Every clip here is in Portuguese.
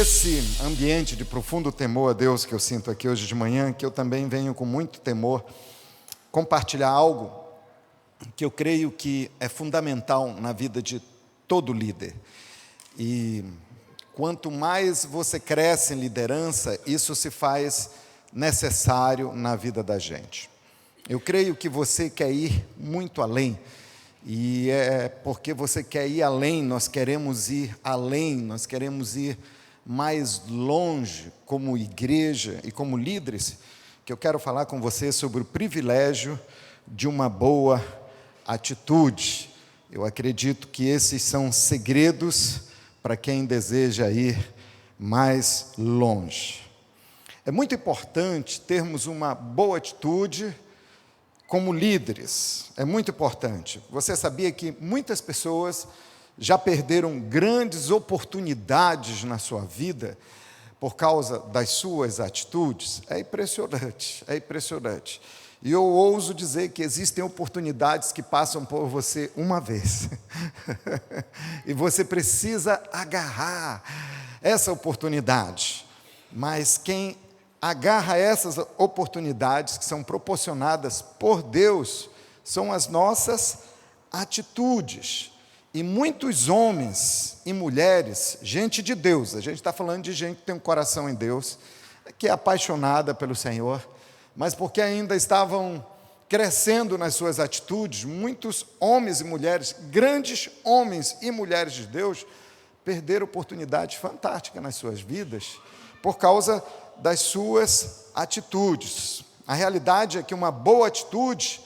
nesse ambiente de profundo temor a Deus que eu sinto aqui hoje de manhã, que eu também venho com muito temor compartilhar algo que eu creio que é fundamental na vida de todo líder. E quanto mais você cresce em liderança, isso se faz necessário na vida da gente. Eu creio que você quer ir muito além, e é porque você quer ir além, nós queremos ir além, nós queremos ir mais longe como igreja e como líderes, que eu quero falar com você sobre o privilégio de uma boa atitude. Eu acredito que esses são segredos para quem deseja ir mais longe. É muito importante termos uma boa atitude como líderes, é muito importante. Você sabia que muitas pessoas já perderam grandes oportunidades na sua vida por causa das suas atitudes? É impressionante, é impressionante. E eu ouso dizer que existem oportunidades que passam por você uma vez. E você precisa agarrar essa oportunidade. Mas quem agarra essas oportunidades que são proporcionadas por Deus são as nossas atitudes. E muitos homens e mulheres, gente de Deus, a gente está falando de gente que tem um coração em Deus, que é apaixonada pelo Senhor, mas porque ainda estavam crescendo nas suas atitudes, muitos homens e mulheres, grandes homens e mulheres de Deus, perderam oportunidades fantásticas nas suas vidas por causa das suas atitudes. A realidade é que uma boa atitude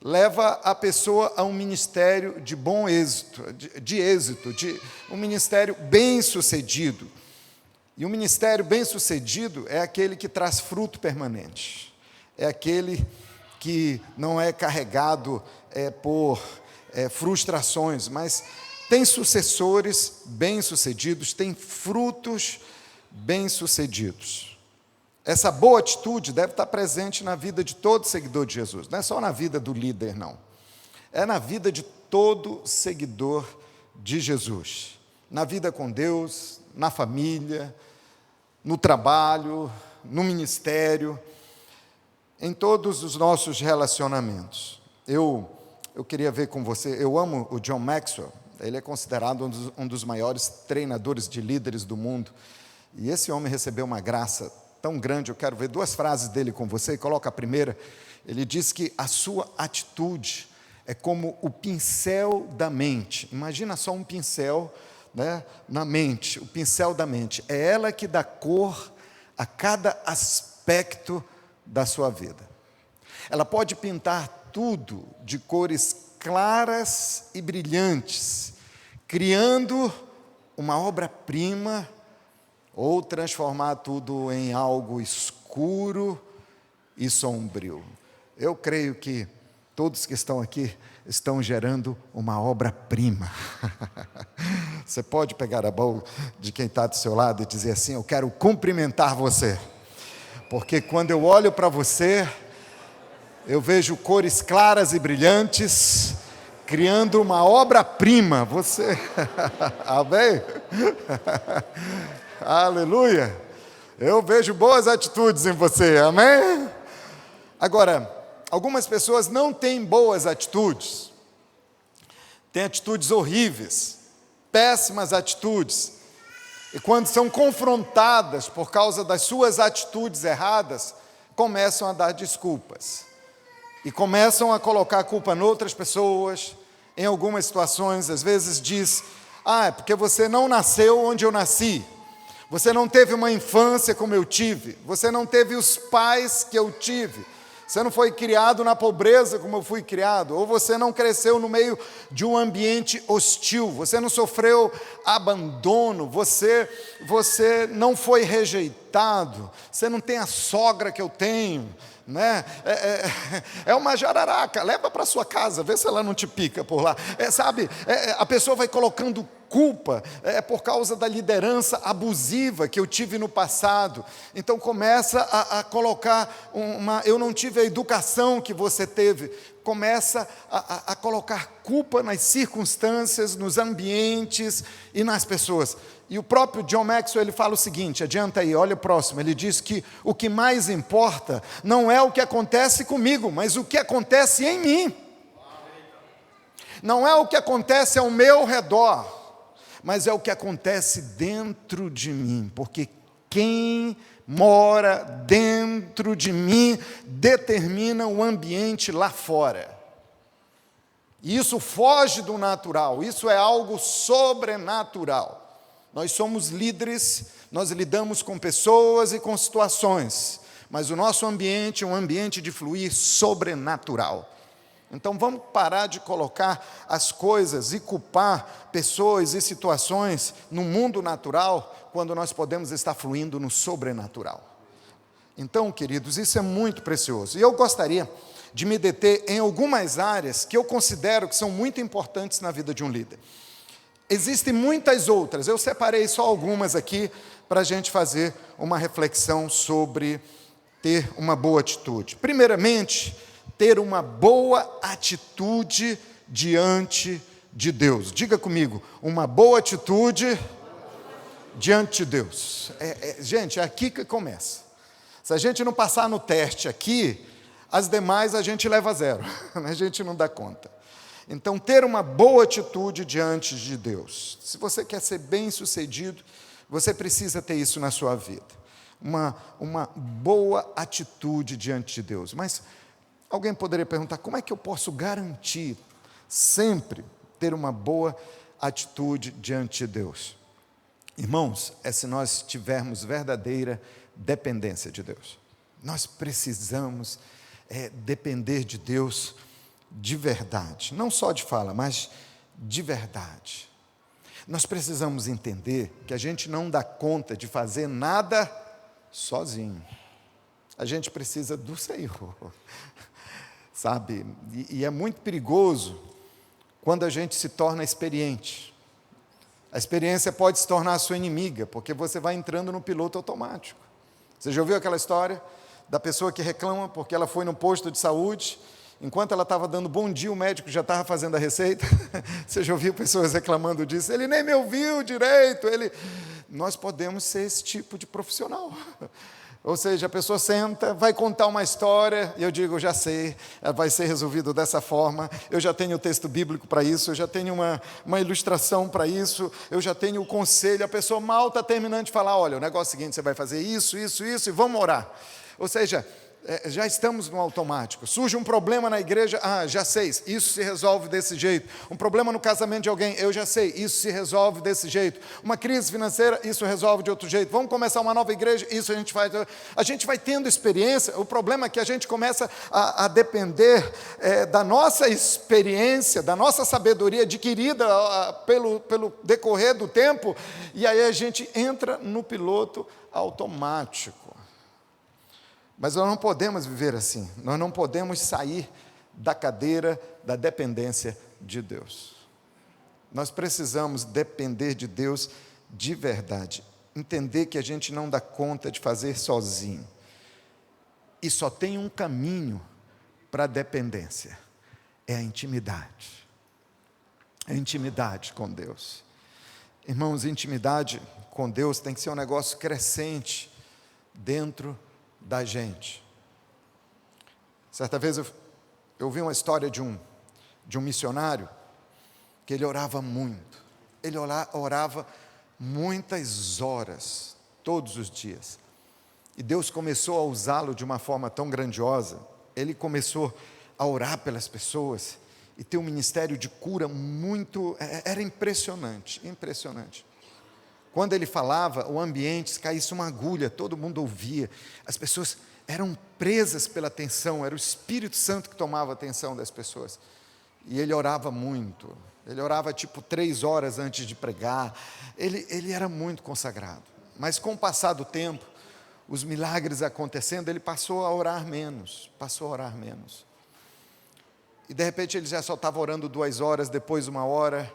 leva a pessoa a um ministério de bom êxito, de um ministério bem-sucedido. E um ministério bem-sucedido é aquele que traz fruto permanente. É aquele que não é carregado por frustrações, mas tem sucessores bem-sucedidos, tem frutos bem-sucedidos. Essa boa atitude deve estar presente na vida de todo seguidor de Jesus. Não é só na vida do líder, não. É na vida de todo seguidor de Jesus. Na vida com Deus, na família, no trabalho, no ministério, em todos os nossos relacionamentos. Eu queria ver com você, eu amo o John Maxwell, ele é considerado um dos maiores treinadores de líderes do mundo. E esse homem recebeu uma graça tão grande. Eu quero ver duas frases dele com você. Coloca a primeira. Ele diz que a sua atitude é como o pincel da mente. Imagina só um pincel, né, na mente, o pincel da mente. É ela que dá cor a cada aspecto da sua vida. Ela pode pintar tudo de cores claras e brilhantes, criando uma obra-prima, ou transformar tudo em algo escuro e sombrio. Eu creio que todos que estão aqui estão gerando uma obra-prima. Você pode pegar a mão de quem está do seu lado e dizer assim: eu quero cumprimentar você, porque quando eu olho para você, eu vejo cores claras e brilhantes, criando uma obra-prima. Você, amém? Aleluia! Eu vejo boas atitudes em você, amém? Agora, algumas pessoas não têm boas atitudes, têm atitudes horríveis, péssimas atitudes, e quando são confrontadas por causa das suas atitudes erradas, começam a dar desculpas, e começam a colocar a culpa em outras pessoas. Em algumas situações, às vezes diz: é porque você não nasceu onde eu nasci, você não teve uma infância como eu tive, você não teve os pais que eu tive, você não foi criado na pobreza como eu fui criado, ou você não cresceu no meio de um ambiente hostil, você não sofreu abandono, você não foi rejeitado, você não tem a sogra que eu tenho, né? É uma jararaca, leva para sua casa, vê se ela não te pica por lá. A pessoa vai colocando culpa por causa da liderança abusiva que eu tive no passado. Então começa a colocar eu não tive a educação que você teve. começa a colocar culpa nas circunstâncias, nos ambientes e nas pessoas. E o próprio John Maxwell, ele fala o seguinte, adianta aí, olha o próximo, ele diz que o que mais importa não é o que acontece comigo, mas o que acontece em mim. Não é o que acontece ao meu redor, mas é o que acontece dentro de mim, porque quem mora dentro de mim determina o ambiente lá fora. E isso foge do natural, isso é algo sobrenatural. Nós somos líderes, nós lidamos com pessoas e com situações, mas o nosso ambiente é um ambiente de fluir sobrenatural. Então vamos parar de colocar as coisas e culpar pessoas e situações no mundo natural, quando nós podemos estar fluindo no sobrenatural. Então, queridos, isso é muito precioso. E eu gostaria de me deter em algumas áreas que eu considero que são muito importantes na vida de um líder. Existem muitas outras, eu separei só algumas aqui para a gente fazer uma reflexão sobre ter uma boa atitude. Primeiramente, ter uma boa atitude diante de Deus. Diga comigo, uma boa atitude diante de Deus. Gente, é aqui que começa. Se a gente não passar no teste aqui, as demais a gente leva zero, a gente não dá conta. Então, ter uma boa atitude diante de Deus. Se você quer ser bem-sucedido, você precisa ter isso na sua vida. Uma boa atitude diante de Deus. Mas alguém poderia perguntar, como é que eu posso garantir sempre ter uma boa atitude diante de Deus? Irmãos, é se nós tivermos verdadeira dependência de Deus. Nós precisamos depender de Deus de verdade, não só de fala, mas de verdade. Nós precisamos entender que a gente não dá conta de fazer nada sozinho. A gente precisa do Senhor, sabe? E é muito perigoso quando a gente se torna experiente. A experiência pode se tornar a sua inimiga, porque você vai entrando no piloto automático. Você já ouviu aquela história da pessoa que reclama porque ela foi no posto de saúde, enquanto ela estava dando bom dia, o médico já estava fazendo a receita? Você já ouviu pessoas reclamando disso? Ele nem me ouviu direito. Nós podemos ser esse tipo de profissional. Ou seja, a pessoa senta, vai contar uma história, e eu digo, eu já sei, vai ser resolvido dessa forma, eu já tenho o texto bíblico para isso, eu já tenho uma ilustração para isso, eu já tenho o conselho, a pessoa mal está terminando de falar, olha, o negócio é o seguinte, você vai fazer isso, e vamos orar. Ou seja, já estamos no automático. Surge um problema na igreja, já sei, isso se resolve desse jeito. Um problema no casamento de alguém, eu já sei, isso se resolve desse jeito. Uma crise financeira, isso resolve de outro jeito. Vamos começar uma nova igreja, isso a gente faz. A gente vai tendo experiência, o problema é que a gente começa a depender da nossa experiência, da nossa sabedoria adquirida pelo decorrer do tempo, e aí a gente entra no piloto automático. Mas nós não podemos viver assim, nós não podemos sair da cadeira da dependência de Deus. Nós precisamos depender de Deus de verdade, entender que a gente não dá conta de fazer sozinho. E só tem um caminho para a dependência, é a intimidade. É a intimidade com Deus. Irmãos, intimidade com Deus tem que ser um negócio crescente dentro da gente. Certa vez eu ouvi uma história de um missionário que ele orava muito. Ele orava muitas horas, todos os dias. E Deus começou a usá-lo de uma forma tão grandiosa. Ele começou a orar pelas pessoas e ter um ministério de cura muito... Era impressionante, impressionante. Quando ele falava, o ambiente, se caísse uma agulha, todo mundo ouvia. As pessoas eram presas pela atenção, era o Espírito Santo que tomava a atenção das pessoas. E ele orava muito. Ele orava 3 horas antes de pregar. Ele era muito consagrado. Mas com o passar do tempo, os milagres acontecendo, ele passou a orar menos. E de repente ele já só estava orando 2 horas, depois 1 hora...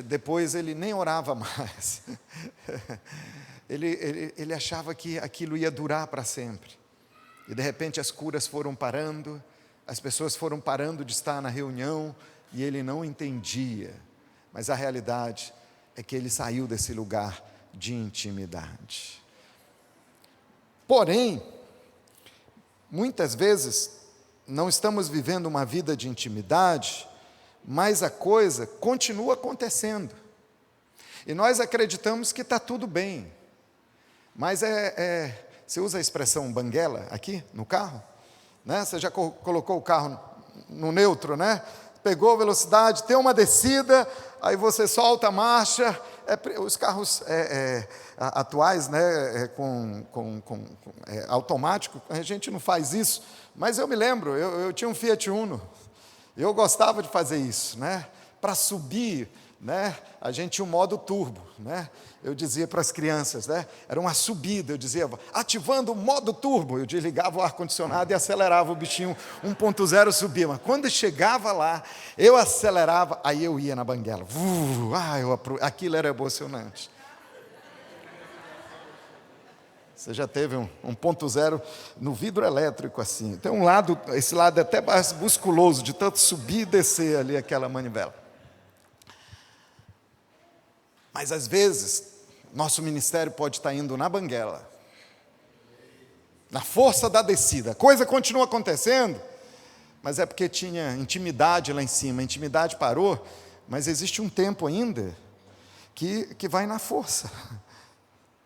Depois ele nem orava mais. Ele achava que aquilo ia durar para sempre. E de repente as curas foram parando, as pessoas foram parando de estar na reunião e ele não entendia. Mas a realidade é que ele saiu desse lugar de intimidade. Porém, muitas vezes não estamos vivendo uma vida de intimidade, mas a coisa continua acontecendo. E nós acreditamos que está tudo bem. Mas você usa a expressão banguela aqui no carro? Né? Você já colocou o carro no neutro, né? Pegou a velocidade, tem uma descida, aí você solta a marcha. Os carros atuais, né, automático, a gente não faz isso. Mas eu me lembro, eu tinha um Fiat Uno, eu gostava de fazer isso, né? Para subir, né, a gente tinha um modo turbo, né? Eu dizia para as crianças, né, era uma subida, eu dizia, ativando o modo turbo, eu desligava o ar-condicionado e acelerava o bichinho, 1.0 subia, mas quando chegava lá, eu acelerava, aí eu ia na banguela, aquilo era emocionante. Você já teve um 1.0 no vidro elétrico assim, tem esse lado é até mais musculoso, de tanto subir e descer ali aquela manivela. Mas às vezes, nosso ministério pode estar indo na banguela, na força da descida, a coisa continua acontecendo, mas é porque tinha intimidade lá em cima, a intimidade parou, mas existe um tempo ainda que vai na força,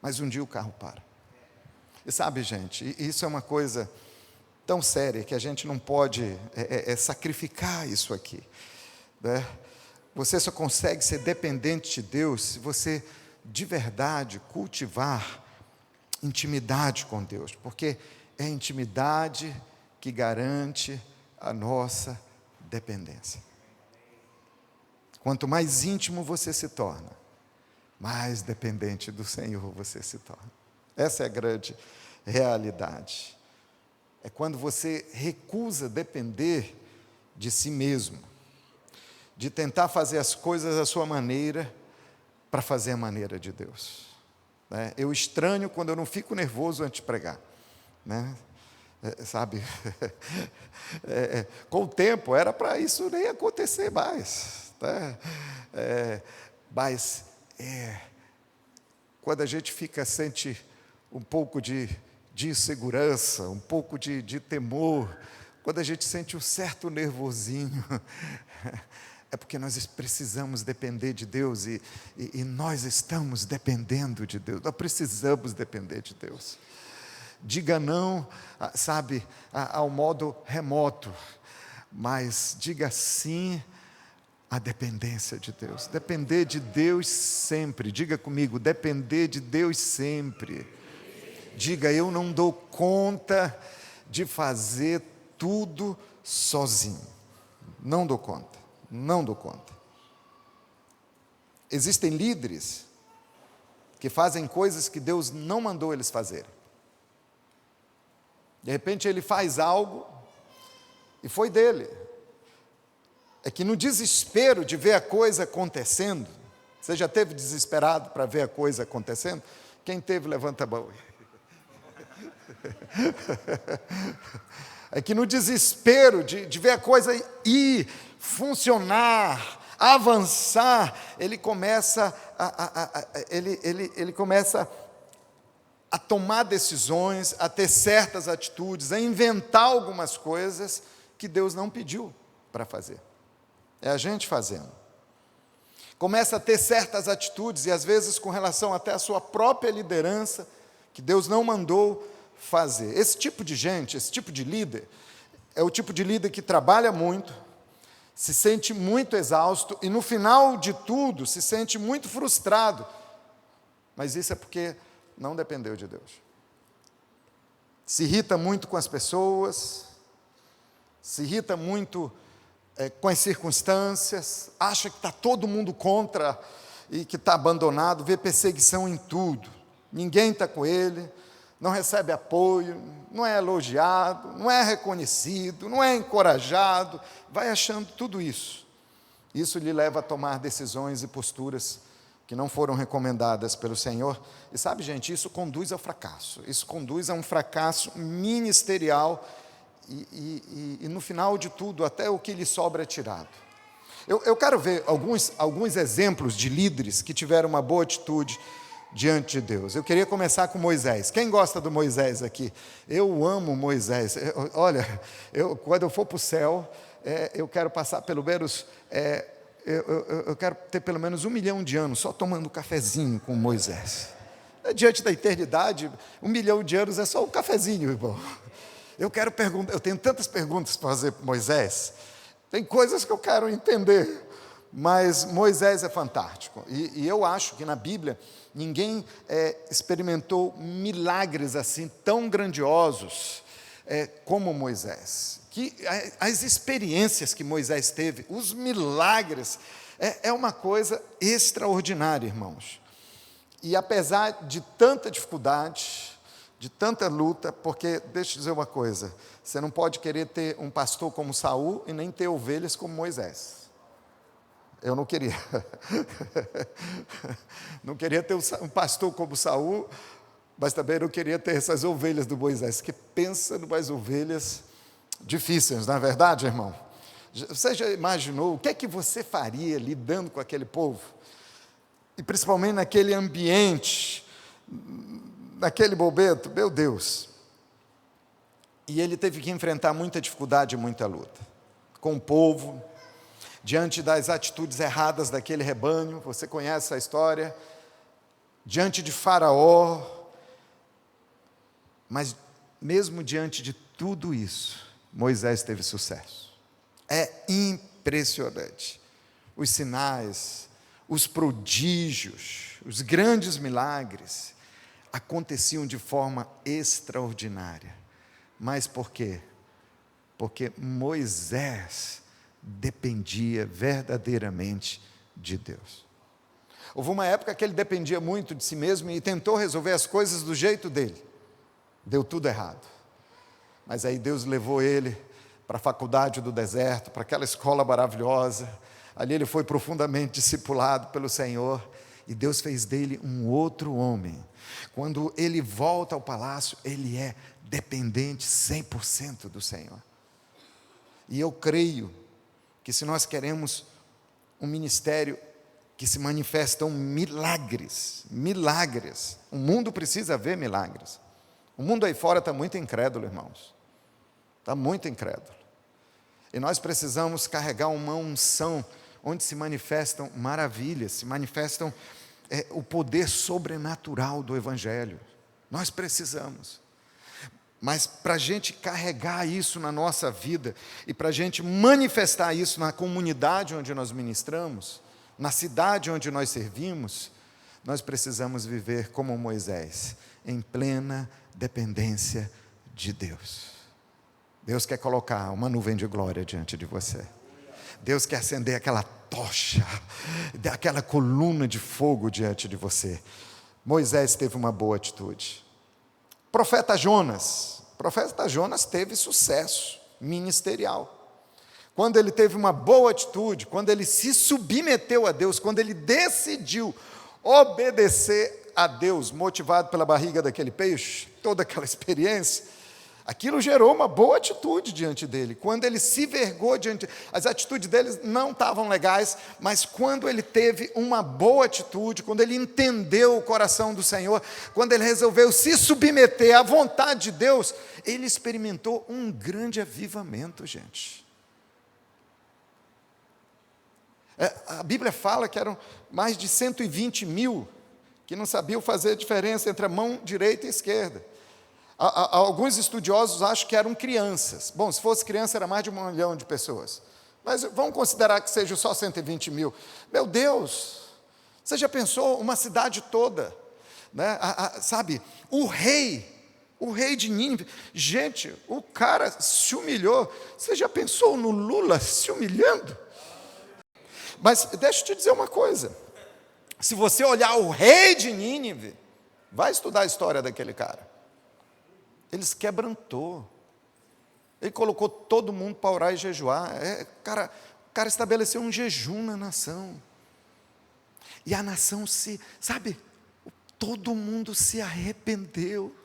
mas um dia o carro para. E sabe, gente, isso é uma coisa tão séria que a gente não pode sacrificar isso aqui, né? Você só consegue ser dependente de Deus se você, de verdade, cultivar intimidade com Deus, porque é a intimidade que garante a nossa dependência. Quanto mais íntimo você se torna, mais dependente do Senhor você se torna. Essa é a grande realidade. É quando você recusa depender de si mesmo, de tentar fazer as coisas à sua maneira, para fazer a maneira de Deus. Né? Eu estranho quando eu não fico nervoso antes de pregar. Né? Sabe? Com o tempo, era para isso nem acontecer mais. Né? Mas, quando a gente sente um pouco de insegurança, um pouco de temor, quando a gente sente um certo nervosinho, é porque nós precisamos depender de Deus e nós estamos dependendo de Deus, nós precisamos depender de Deus. Diga não, sabe, ao modo remoto, mas diga sim à dependência de Deus. Depender de Deus sempre, diga comigo, depender de Deus sempre. Diga, eu não dou conta de fazer tudo sozinho, não dou conta. Não dou conta. Existem líderes que fazem coisas que Deus não mandou eles fazerem. De repente ele faz algo e foi dele. É que no desespero de ver a coisa acontecendo, você já esteve desesperado para ver a coisa acontecendo? Quem teve, levanta a mão. É que no desespero de ver a coisa ir, funcionar, avançar, ele começa a tomar decisões, a ter certas atitudes, a inventar algumas coisas que Deus não pediu para fazer. É a gente fazendo. Começa a ter certas atitudes, e às vezes com relação até à sua própria liderança, que Deus não mandou fazer. Esse tipo de gente, esse tipo de líder, é o tipo de líder que trabalha muito, se sente muito exausto e no final de tudo se sente muito frustrado. Mas isso é porque não dependeu de Deus. Se irrita muito com as pessoas, se irrita muito com as circunstâncias, acha que está todo mundo contra e que está abandonado, vê perseguição em tudo. Ninguém está com ele, não recebe apoio, não é elogiado, não é reconhecido, não é encorajado, vai achando tudo isso. Isso lhe leva a tomar decisões e posturas que não foram recomendadas pelo Senhor. E sabe, gente, isso conduz ao fracasso. Isso conduz a um fracasso ministerial e no final de tudo, até o que lhe sobra é tirado. Eu quero ver alguns exemplos de líderes que tiveram uma boa atitude diante de Deus. Eu queria começar com Moisés. Quem gosta do Moisés aqui? Eu amo Moisés. Olha, quando eu for para o céu, eu quero passar pelo menos... eu quero ter pelo menos 1 milhão de anos só tomando cafezinho com Moisés. Diante da eternidade, 1 milhão de anos é só um cafezinho, irmão. Eu tenho tantas perguntas para fazer para Moisés. Tem coisas que eu quero entender, mas Moisés é fantástico. E eu acho que na Bíblia ninguém experimentou milagres assim tão grandiosos como Moisés. As experiências que Moisés teve, os milagres, é uma coisa extraordinária, irmãos. E apesar de tanta dificuldade, de tanta luta, porque, deixa eu dizer uma coisa, você não pode querer ter um pastor como Saul e nem ter ovelhas como Moisés. Eu não queria. Não queria ter um pastor como Saul, mas também não queria ter essas ovelhas do Moisés, que pensa numas ovelhas difíceis, não é verdade, irmão? Você já imaginou o que é que você faria lidando com aquele povo? E principalmente naquele ambiente, naquele momento, meu Deus. E ele teve que enfrentar muita dificuldade e muita luta. Com o povo, diante das atitudes erradas daquele rebanho, você conhece a história, diante de Faraó, mas mesmo diante de tudo isso, Moisés teve sucesso. É impressionante. Os sinais, os prodígios, os grandes milagres aconteciam de forma extraordinária. Mas por quê? Porque Moisés dependia verdadeiramente de Deus. Houve uma época que ele dependia muito de si mesmo e tentou resolver as coisas do jeito dele. Deu tudo errado. Mas aí Deus levou ele para a faculdade do deserto, para aquela escola maravilhosa. Ali ele foi profundamente discipulado pelo Senhor e Deus fez dele um outro homem. Quando ele volta ao palácio, ele é dependente 100% do Senhor. E eu creio que se nós queremos um ministério que se manifestam milagres, o mundo precisa ver milagres. O mundo aí fora está muito incrédulo, irmãos. Está muito incrédulo. E nós precisamos carregar uma unção onde se manifestam maravilhas, se manifestam o poder sobrenatural do Evangelho. Nós precisamos. Mas para a gente carregar isso na nossa vida e para a gente manifestar isso na comunidade onde nós ministramos, na cidade onde nós servimos, nós precisamos viver como Moisés, em plena dependência de Deus. Deus quer colocar uma nuvem de glória diante de você. Deus quer acender aquela tocha, aquela coluna de fogo diante de você. Moisés teve uma boa atitude. Profeta Jonas teve sucesso ministerial. Quando ele teve uma boa atitude, quando ele se submeteu a Deus, quando ele decidiu obedecer a Deus, motivado pela barriga daquele peixe, toda aquela experiência, aquilo gerou uma boa atitude diante dele. Quando ele se vergou as atitudes dele não estavam legais, mas quando ele teve uma boa atitude, quando ele entendeu o coração do Senhor, quando ele resolveu se submeter à vontade de Deus, ele experimentou um grande avivamento, gente. A Bíblia fala que eram mais de 120 mil que não sabiam fazer a diferença entre a mão direita e esquerda. Alguns estudiosos acham que eram crianças. Bom, se fosse criança era mais de 1 milhão de pessoas. Mas vamos considerar que sejam só 120 mil. Meu Deus, você já pensou uma cidade toda, né? Sabe, o rei de Nínive, gente, o cara se humilhou. Você já pensou no Lula se humilhando? Mas deixa eu te dizer uma coisa. Se você olhar o rei de Nínive, vai estudar a história daquele cara. Ele se quebrantou. Ele colocou todo mundo para orar e jejuar. O cara estabeleceu um jejum na nação. E a nação todo mundo se arrependeu.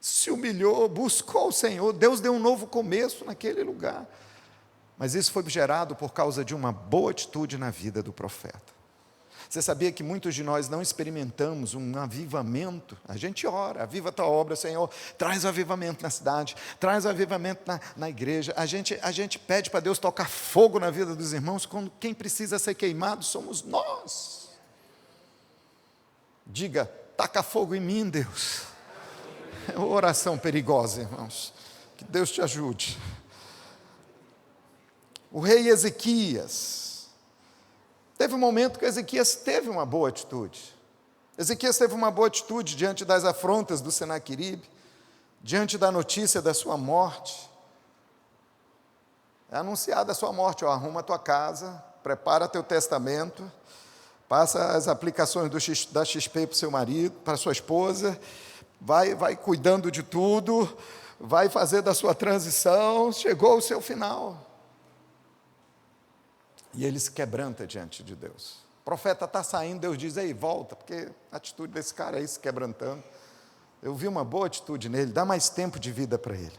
se humilhou, buscou o Senhor, Deus deu um novo começo naquele lugar. Mas isso foi gerado por causa de uma boa atitude na vida do profeta. Você sabia que muitos de nós não experimentamos um avivamento? A gente ora, aviva a tua obra, Senhor, traz o avivamento na cidade, traz o avivamento na igreja. A gente pede para Deus tocar fogo na vida dos irmãos, quando quem precisa ser queimado somos nós. Diga, taca fogo em mim, Deus. É uma oração perigosa, irmãos. Que Deus te ajude. O rei Ezequias, teve um momento que Ezequias teve uma boa atitude. Ezequias teve uma boa atitude diante das afrontas do Senaqueribe, diante da notícia da sua morte. É anunciada a sua morte, arruma a tua casa, prepara teu testamento, passa as aplicações da XP para o seu marido, para a sua esposa, vai cuidando de tudo, vai fazer da sua transição, chegou o seu final. E ele se quebranta diante de Deus. O profeta está saindo, Deus diz, ei, volta, porque a atitude desse cara aí se quebrantando. Eu vi uma boa atitude nele, dá mais tempo de vida para ele.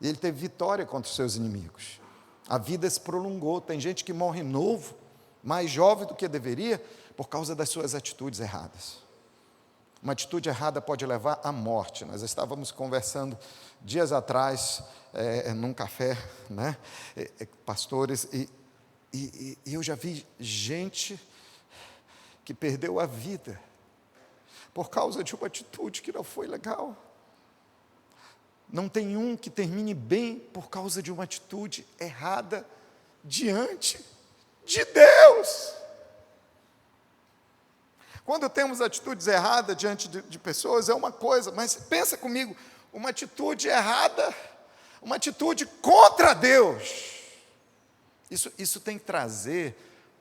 E ele teve vitória contra os seus inimigos. A vida se prolongou, tem gente que morre novo, mais jovem do que deveria, por causa das suas atitudes erradas. Uma atitude errada pode levar à morte. Nós estávamos conversando dias atrás, num café, né? Pastores, e eu já vi gente que perdeu a vida por causa de uma atitude que não foi legal. Não tem um que termine bem por causa de uma atitude errada diante de Deus. Quando temos atitudes erradas diante de pessoas é uma coisa, mas pensa comigo, uma atitude errada, uma atitude contra Deus. Isso tem que trazer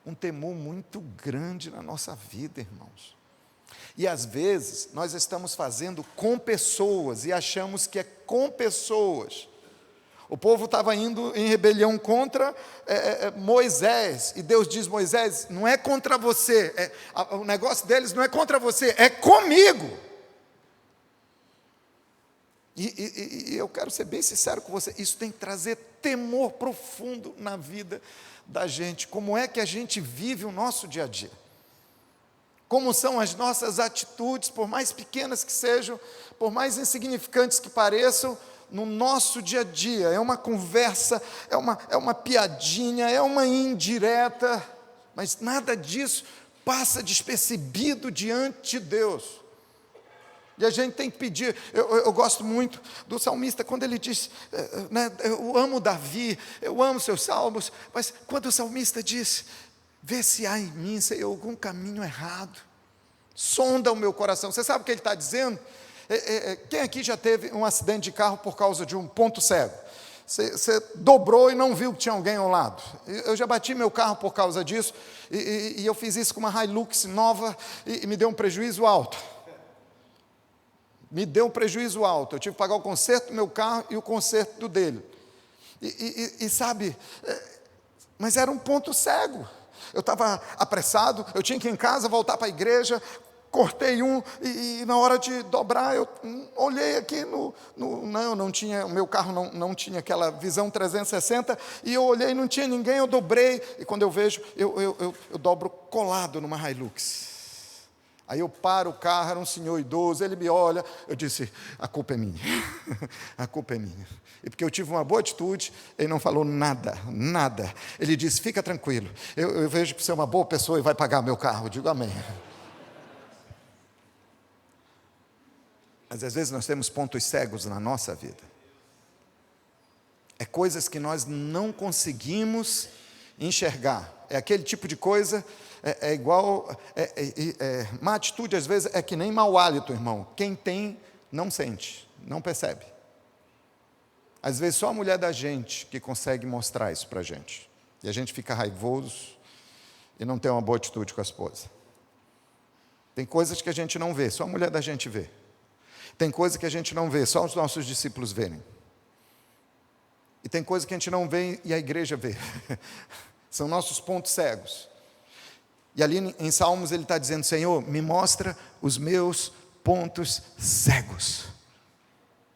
um temor muito grande na nossa vida, irmãos. E às vezes nós estamos fazendo com pessoas e achamos que é com pessoas. O povo estava indo em rebelião contra Moisés, e Deus diz, Moisés, não é contra você, o negócio deles não é contra você, é comigo. E eu quero ser bem sincero com você, isso tem que trazer temor profundo na vida da gente. Como é que a gente vive o nosso dia a dia? Como são as nossas atitudes, por mais pequenas que sejam, por mais insignificantes que pareçam, no nosso dia a dia? É uma conversa, é uma piadinha, é uma indireta, mas nada disso passa despercebido diante de Deus. E a gente tem que pedir. Eu gosto muito do salmista quando ele diz, né, eu amo Davi, eu amo seus salmos, mas quando o salmista diz, vê se há em mim, Senhor, algum caminho errado, sonda o meu coração. Você sabe o que ele está dizendo? Quem aqui já teve um acidente de carro por causa de um ponto cego? Você dobrou e não viu que tinha alguém ao lado. Eu já bati meu carro por causa disso, e eu fiz isso com uma Hilux nova, e me deu um prejuízo alto. Me deu um prejuízo alto, eu tive que pagar o conserto do meu carro e o conserto do dele. E sabe, mas era um ponto cego. Eu estava apressado, eu tinha que ir em casa, voltar para a igreja, cortei e na hora de dobrar, eu olhei aqui não tinha, o meu carro não tinha aquela visão 360, e eu olhei, não tinha ninguém, eu dobrei, e quando eu vejo, eu dobro colado numa Hilux. Aí eu paro o carro, era um senhor idoso, ele me olha, eu disse, a culpa é minha, a culpa é minha. E porque eu tive uma boa atitude, ele não falou nada. Ele disse, fica tranquilo, eu vejo que você é uma boa pessoa e vai pagar meu carro. Eu digo, amém. Mas às vezes nós temos pontos cegos na nossa vida. É coisas que nós não conseguimos enxergar. É aquele tipo de coisa, igual, má atitude às vezes é que nem mau hálito, irmão. Quem tem, não sente, não percebe. Às vezes só a mulher da gente que consegue mostrar isso para a gente. E a gente fica raivoso e não tem uma boa atitude com a esposa. Tem coisas que a gente não vê, só a mulher da gente vê. Tem coisa que a gente não vê, só os nossos discípulos verem. E tem coisa que a gente não vê e a igreja vê. São nossos pontos cegos. E ali em Salmos ele está dizendo, Senhor, me mostra os meus pontos cegos.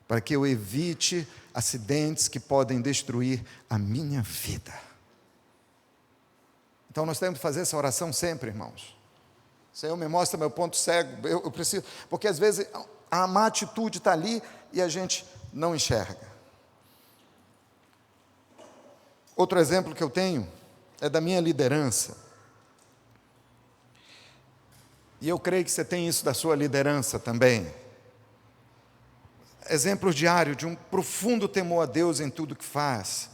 para que eu evite acidentes que podem destruir a minha vida. Então nós temos que fazer essa oração sempre, irmãos. Senhor, me mostra meu ponto cego, eu preciso, porque às vezes a má atitude está ali e a gente não enxerga. Outro exemplo que eu tenho é da minha liderança. E eu creio que você tem isso da sua liderança também. Exemplos diários de um profundo temor a Deus em tudo que faz.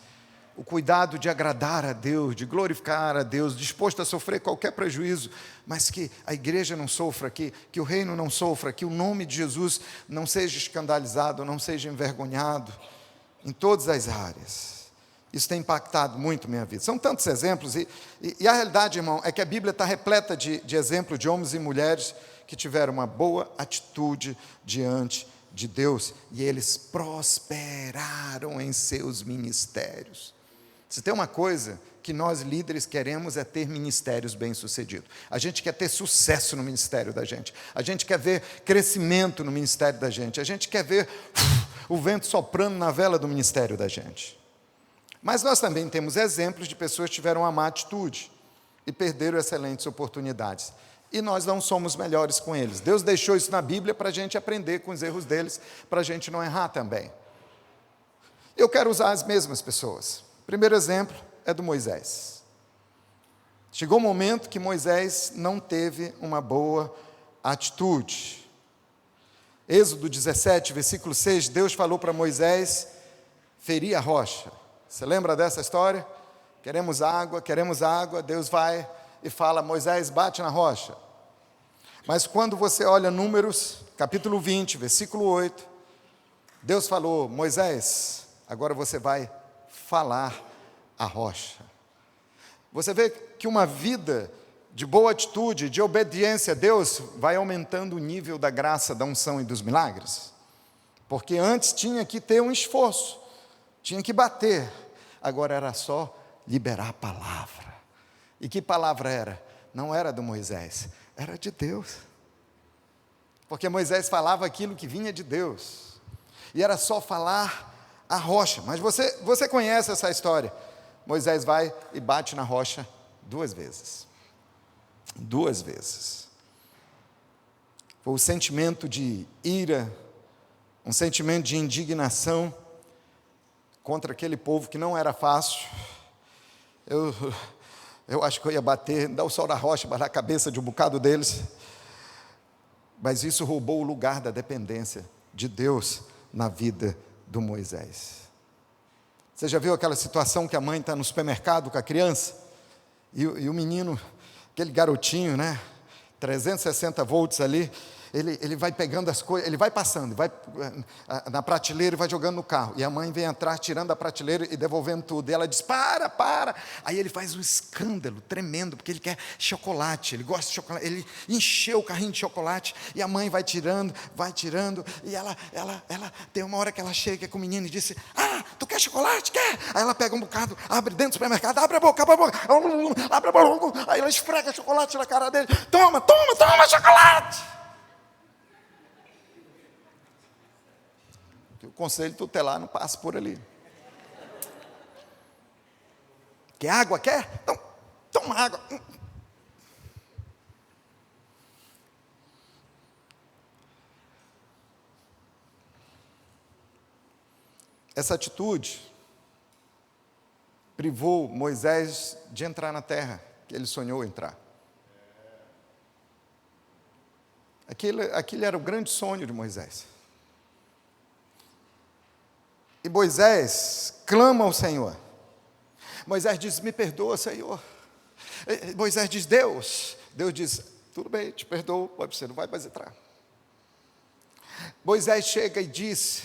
O cuidado de agradar a Deus, de glorificar a Deus, disposto a sofrer qualquer prejuízo, mas que a igreja não sofra, que o reino não sofra, que o nome de Jesus não seja escandalizado, não seja envergonhado, em todas as áreas. Isso tem impactado muito a minha vida. São tantos exemplos, e a realidade, irmão, é que a Bíblia está repleta de exemplos de homens e mulheres que tiveram uma boa atitude diante de Deus, e eles prosperaram em seus ministérios. Se tem uma coisa que nós líderes queremos é ter ministérios bem-sucedidos. A gente quer ter sucesso no ministério da gente. A gente quer ver crescimento no ministério da gente. A gente quer ver o vento soprando na vela do ministério da gente. Mas nós também temos exemplos de pessoas que tiveram uma má atitude e perderam excelentes oportunidades. E nós não somos melhores com eles. Deus deixou isso na Bíblia para a gente aprender com os erros deles, para a gente não errar também. Eu quero usar as mesmas pessoas. O primeiro exemplo é do Moisés. Chegou um momento que Moisés não teve uma boa atitude. Êxodo 17, versículo 6, Deus falou para Moisés ferir a rocha. Você lembra dessa história? Queremos água, Deus vai e fala, Moisés, bate na rocha. Mas quando você olha Números, capítulo 20, versículo 8, Deus falou, Moisés, agora você vai falar a rocha. Você vê que uma vida de boa atitude, de obediência a Deus, vai aumentando o nível da graça, da unção e dos milagres. Porque antes tinha que ter um esforço, tinha que bater, agora era só liberar a palavra. E que palavra era? Não era do Moisés, era de Deus. Porque Moisés falava aquilo que vinha de Deus. E era só falar a rocha. Mas você conhece essa história. Moisés vai e bate na rocha 2 vezes. 2 vezes. Foi o sentimento de ira, um sentimento de indignação contra aquele povo que não era fácil. Eu acho que eu ia bater, dar o sol na rocha, bater a cabeça de um bocado deles. Mas isso roubou o lugar da dependência de Deus na vida do Moisés. Você já viu aquela situação que a mãe está no supermercado com a criança? E o menino, aquele garotinho, 360 volts ali, ele vai pegando as coisas, ele vai passando, vai na prateleira e vai jogando no carro. E a mãe vem atrás, tirando a prateleira e devolvendo tudo. E ela diz, para. Aí ele faz um escândalo tremendo, porque ele quer chocolate, ele gosta de chocolate. Ele encheu o carrinho de chocolate e a mãe vai tirando. E ela tem uma hora que ela chega com o menino e diz, tu quer chocolate? Quer? Aí ela pega um bocado, abre dentro do supermercado, abre a boca. Aí ela esfrega chocolate na cara dele. Toma chocolate! O conselho tutelar não passa por ali. Quer água? Quer? Então, toma água. Essa atitude privou Moisés de entrar na terra que ele sonhou entrar. Aquele era o grande sonho de Moisés. E Moisés clama ao Senhor. Moisés diz, me perdoa, Senhor. Moisés diz, Deus diz, tudo bem, te perdoo, você não vai mais entrar. Moisés chega e diz,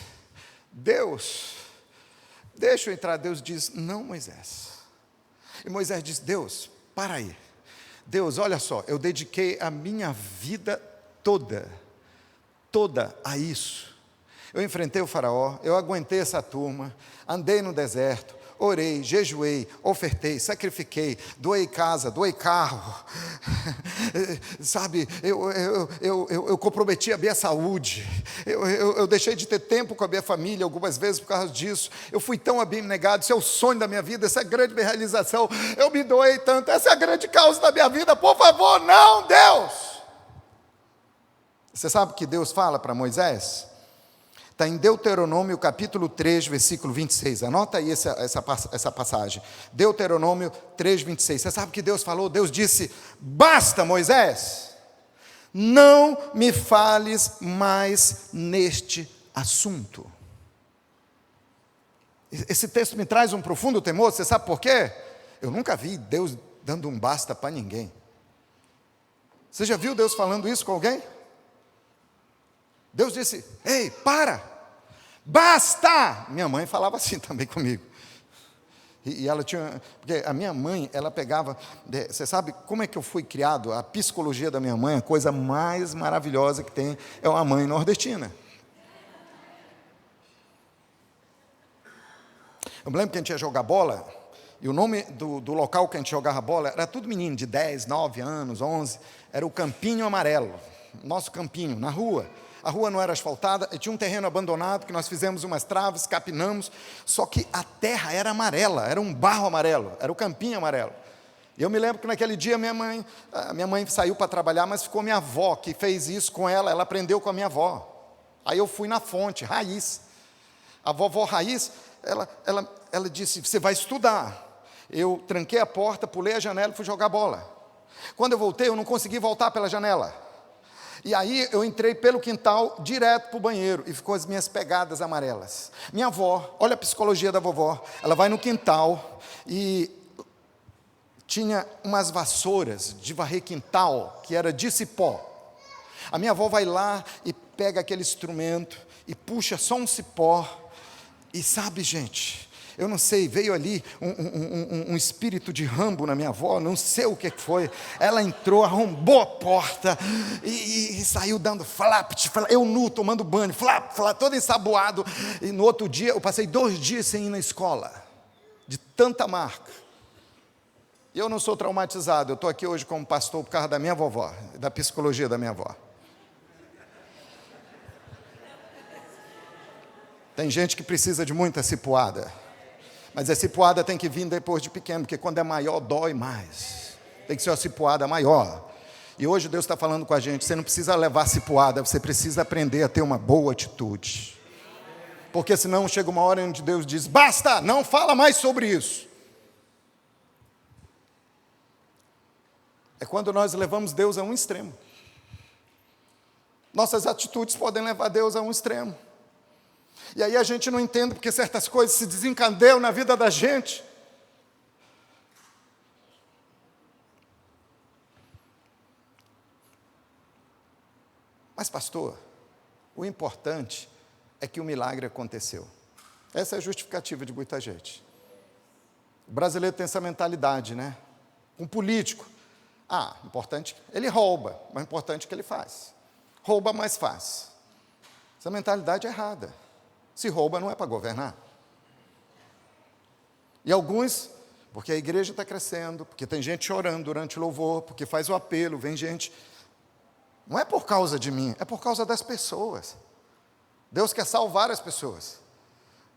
Deus, deixa eu entrar. Deus diz, não, Moisés. E Moisés diz, Deus, para aí. Deus, olha só, eu dediquei a minha vida toda a isso. Eu enfrentei o faraó, eu aguentei essa turma, andei no deserto, orei, jejuei, ofertei, sacrifiquei, doei casa, doei carro, sabe, eu comprometi a minha saúde, eu deixei de ter tempo com a minha família algumas vezes por causa disso, eu fui tão abnegado, esse é o sonho da minha vida, essa é a grande realização, eu me doei tanto, essa é a grande causa da minha vida, por favor, não, Deus! Você sabe o que Deus fala para Moisés? Está em Deuteronômio capítulo 3, versículo 26. Anota aí essa passagem. Deuteronômio 3, 26. Você sabe o que Deus falou? Deus disse: basta, Moisés, não me fales mais neste assunto. Esse texto me traz um profundo temor. Você sabe por quê? Eu nunca vi Deus dando um basta para ninguém. Você já viu Deus falando isso com alguém? Deus disse: ei, para, basta! Minha mãe falava assim também comigo. E ela tinha, porque a minha mãe, ela pegava, você sabe como é que eu fui criado? A psicologia da minha mãe, a coisa mais maravilhosa que tem, é uma mãe nordestina. Eu me lembro que a gente ia jogar bola, e o nome do local que a gente jogava bola, era tudo menino de 10, 9 anos, 11, era o Campinho Amarelo, nosso campinho, na rua. A rua não era asfaltada, e tinha um terreno abandonado, que nós fizemos umas traves, capinamos, só que a terra era amarela, era um barro amarelo, era o campinho amarelo. E eu me lembro que naquele dia a minha mãe saiu para trabalhar, mas ficou minha avó, que fez isso com ela aprendeu com a minha avó. Aí eu fui na fonte, Raiz. A vovó Raiz, ela disse: você vai estudar. Eu tranquei a porta, pulei a janela e fui jogar bola. Quando eu voltei, eu não consegui voltar pela janela. E aí eu entrei pelo quintal, direto para o banheiro, e ficou as minhas pegadas amarelas. Minha avó, olha a psicologia da vovó, ela vai no quintal, e tinha umas vassouras de varrer quintal, que era de cipó. A minha avó vai lá e pega aquele instrumento, e puxa só um cipó, e sabe, gente, eu não sei, veio ali um espírito de Rambo na minha avó, não sei o que foi. Ela entrou, arrombou a porta e saiu dando flap, eu nu, tomando banho, flap, todo ensaboado. E no outro dia, eu passei 2 dias sem ir na escola, de tanta marca. E eu não sou traumatizado, eu estou aqui hoje como pastor por causa da minha vovó, da psicologia da minha avó. Tem gente que precisa de muita cipuada. Mas a cipuada tem que vir depois de pequeno, porque quando é maior, dói mais. Tem que ser uma cipuada maior. E hoje Deus está falando com a gente, você não precisa levar cipuada, você precisa aprender a ter uma boa atitude. Porque senão chega uma hora onde Deus diz: basta, não fala mais sobre isso. É quando nós levamos Deus a um extremo. Nossas atitudes podem levar Deus a um extremo. E aí a gente não entende porque certas coisas se desencadeiam na vida da gente. Mas, pastor, o importante é que o milagre aconteceu. Essa é a justificativa de muita gente. O brasileiro tem essa mentalidade, né? Um político, importante, ele rouba, mas importante é que ele faz. Rouba, mas faz. Essa mentalidade é errada. Se rouba, não é para governar. E alguns, porque a igreja está crescendo, porque tem gente chorando durante o louvor, porque faz o apelo, vem gente. Não é por causa de mim, é por causa das pessoas. Deus quer salvar as pessoas,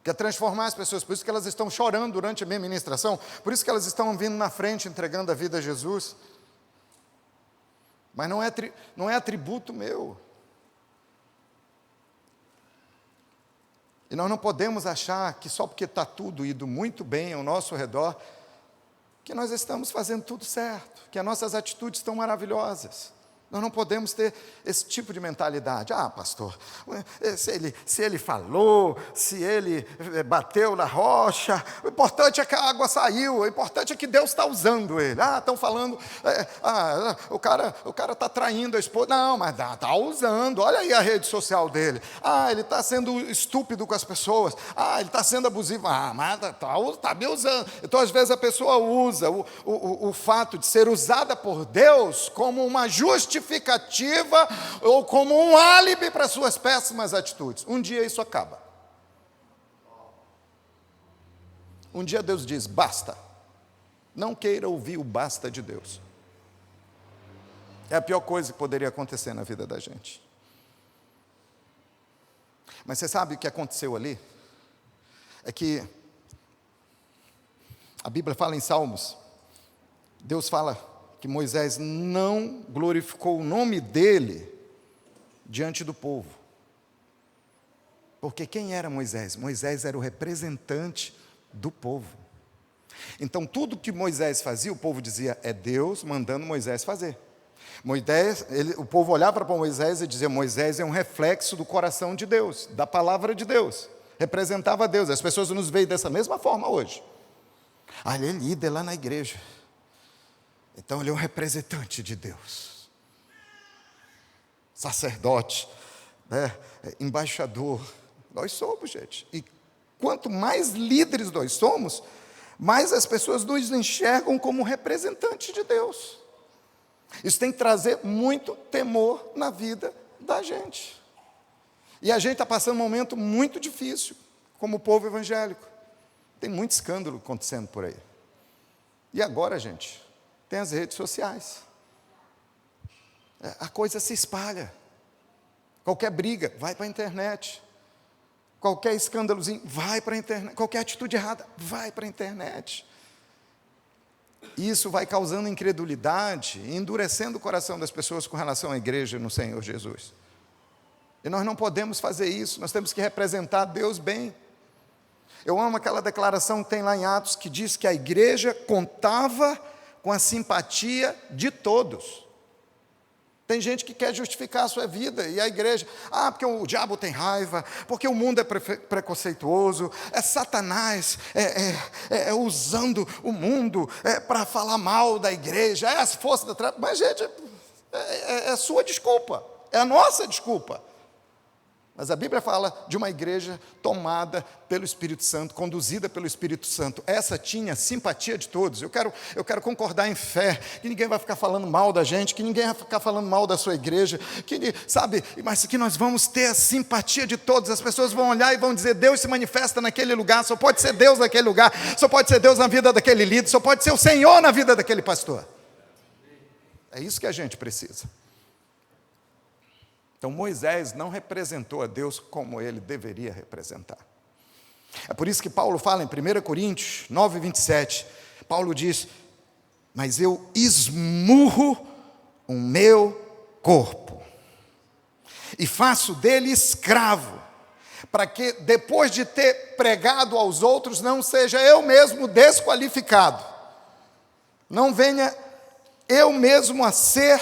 quer transformar as pessoas, por isso que elas estão chorando durante a minha ministração, por isso que elas estão vindo na frente, entregando a vida a Jesus. Mas não é atributo meu. E nós não podemos achar que só porque está tudo indo muito bem ao nosso redor, que nós estamos fazendo tudo certo, que as nossas atitudes estão maravilhosas. Nós não podemos ter esse tipo de mentalidade. Pastor, se ele falou, se ele bateu na rocha, o importante é que a água saiu, o importante é que Deus está usando ele. Estão falando, o cara está traindo a esposa. Não, mas está usando, olha aí a rede social dele. Ele está sendo estúpido com as pessoas. Ele está sendo abusivo. Mas está me usando. Então, às vezes, a pessoa usa o fato de ser usada por Deus como uma justificativa ou como um álibi para suas péssimas atitudes. Um dia isso acaba. Um dia Deus diz, basta. Não queira ouvir o basta de Deus. É a pior coisa que poderia acontecer na vida da gente. Mas você sabe o que aconteceu ali? É que a Bíblia fala em Salmos, Deus fala que Moisés não glorificou o nome dele diante do povo. Porque quem era Moisés? Moisés era o representante do povo. Então tudo que Moisés fazia, o povo dizia, é Deus mandando Moisés fazer. O povo olhava para Moisés e dizia, Moisés é um reflexo do coração de Deus, da palavra de Deus, representava Deus. As pessoas nos veem dessa mesma forma hoje. Ele é líder lá na igreja, então ele é um representante de Deus, sacerdote, né? Embaixador. Nós somos, gente, e quanto mais líderes nós somos, mais as pessoas nos enxergam como representantes de Deus. Isso tem que trazer muito temor na vida da gente. E a gente está passando um momento muito difícil, como povo evangélico. Tem muito escândalo acontecendo por aí. E agora, gente, tem as redes sociais. A coisa se espalha. Qualquer briga, vai para a internet. Qualquer escândalozinho, vai para a internet. Qualquer atitude errada, vai para a internet. Isso vai causando incredulidade, endurecendo o coração das pessoas com relação à igreja no Senhor Jesus. E nós não podemos fazer isso, nós temos que representar Deus bem. Eu amo aquela declaração que tem lá em Atos, que diz que a igreja contava com a simpatia de todos. Tem gente que quer justificar a sua vida, e a igreja, porque o diabo tem raiva, porque o mundo é preconceituoso, é Satanás usando o mundo para falar mal da igreja, é as forças da treva. Mas, gente, é a sua desculpa, é a nossa desculpa. Mas a Bíblia fala de uma igreja tomada pelo Espírito Santo, conduzida pelo Espírito Santo. Essa tinha simpatia de todos. Eu quero concordar em fé, que ninguém vai ficar falando mal da gente, que ninguém vai ficar falando mal da sua igreja, mas que nós vamos ter a simpatia de todos. As pessoas vão olhar e vão dizer, Deus se manifesta naquele lugar, só pode ser Deus naquele lugar, só pode ser Deus na vida daquele líder, só pode ser o Senhor na vida daquele pastor. É isso que a gente precisa. Então Moisés não representou a Deus como ele deveria representar. É por isso que Paulo fala em 1 Coríntios 9, 27, Paulo diz, mas eu esmurro o meu corpo e faço dele escravo, para que depois de ter pregado aos outros, não seja eu mesmo desqualificado, não venha eu mesmo a ser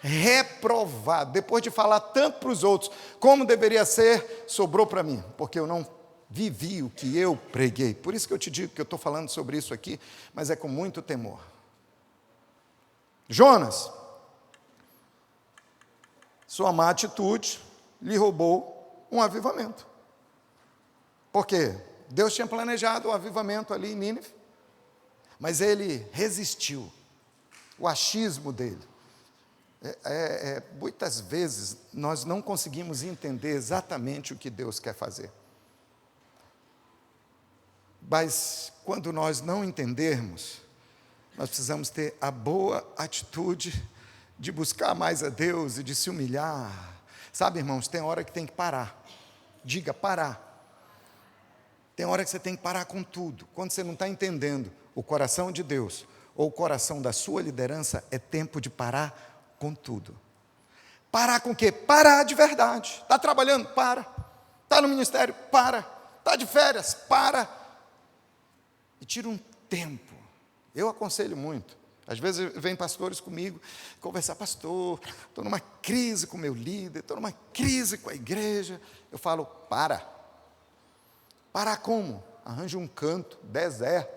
reprovado. Depois de falar tanto para os outros como deveria ser, sobrou para mim, porque eu não vivi o que eu preguei. Por isso que eu te digo que eu estou falando sobre isso aqui, mas é com muito temor. Jonas, sua má atitude lhe roubou um avivamento. Por quê? Deus tinha planejado o avivamento ali em Nínive, mas ele resistiu. O achismo dele. Muitas vezes nós não conseguimos entender exatamente o que Deus quer fazer. Mas quando nós não entendermos, nós precisamos ter a boa atitude de buscar mais a Deus e de se humilhar. Sabe, irmãos, tem hora que tem que parar. Diga, parar. Tem hora que você tem que parar com tudo. Quando você não está entendendo o coração de Deus ou o coração da sua liderança, é tempo de parar com tudo. Parar com o quê? Parar de verdade. Está trabalhando? Para. Está no ministério? Para. Está de férias? Para. E tira um tempo. Eu aconselho muito. Às vezes vem pastores comigo conversar, pastor, estou numa crise com o meu líder, estou numa crise com a igreja. Eu falo, para. Parar como? Arranja um canto, deserto,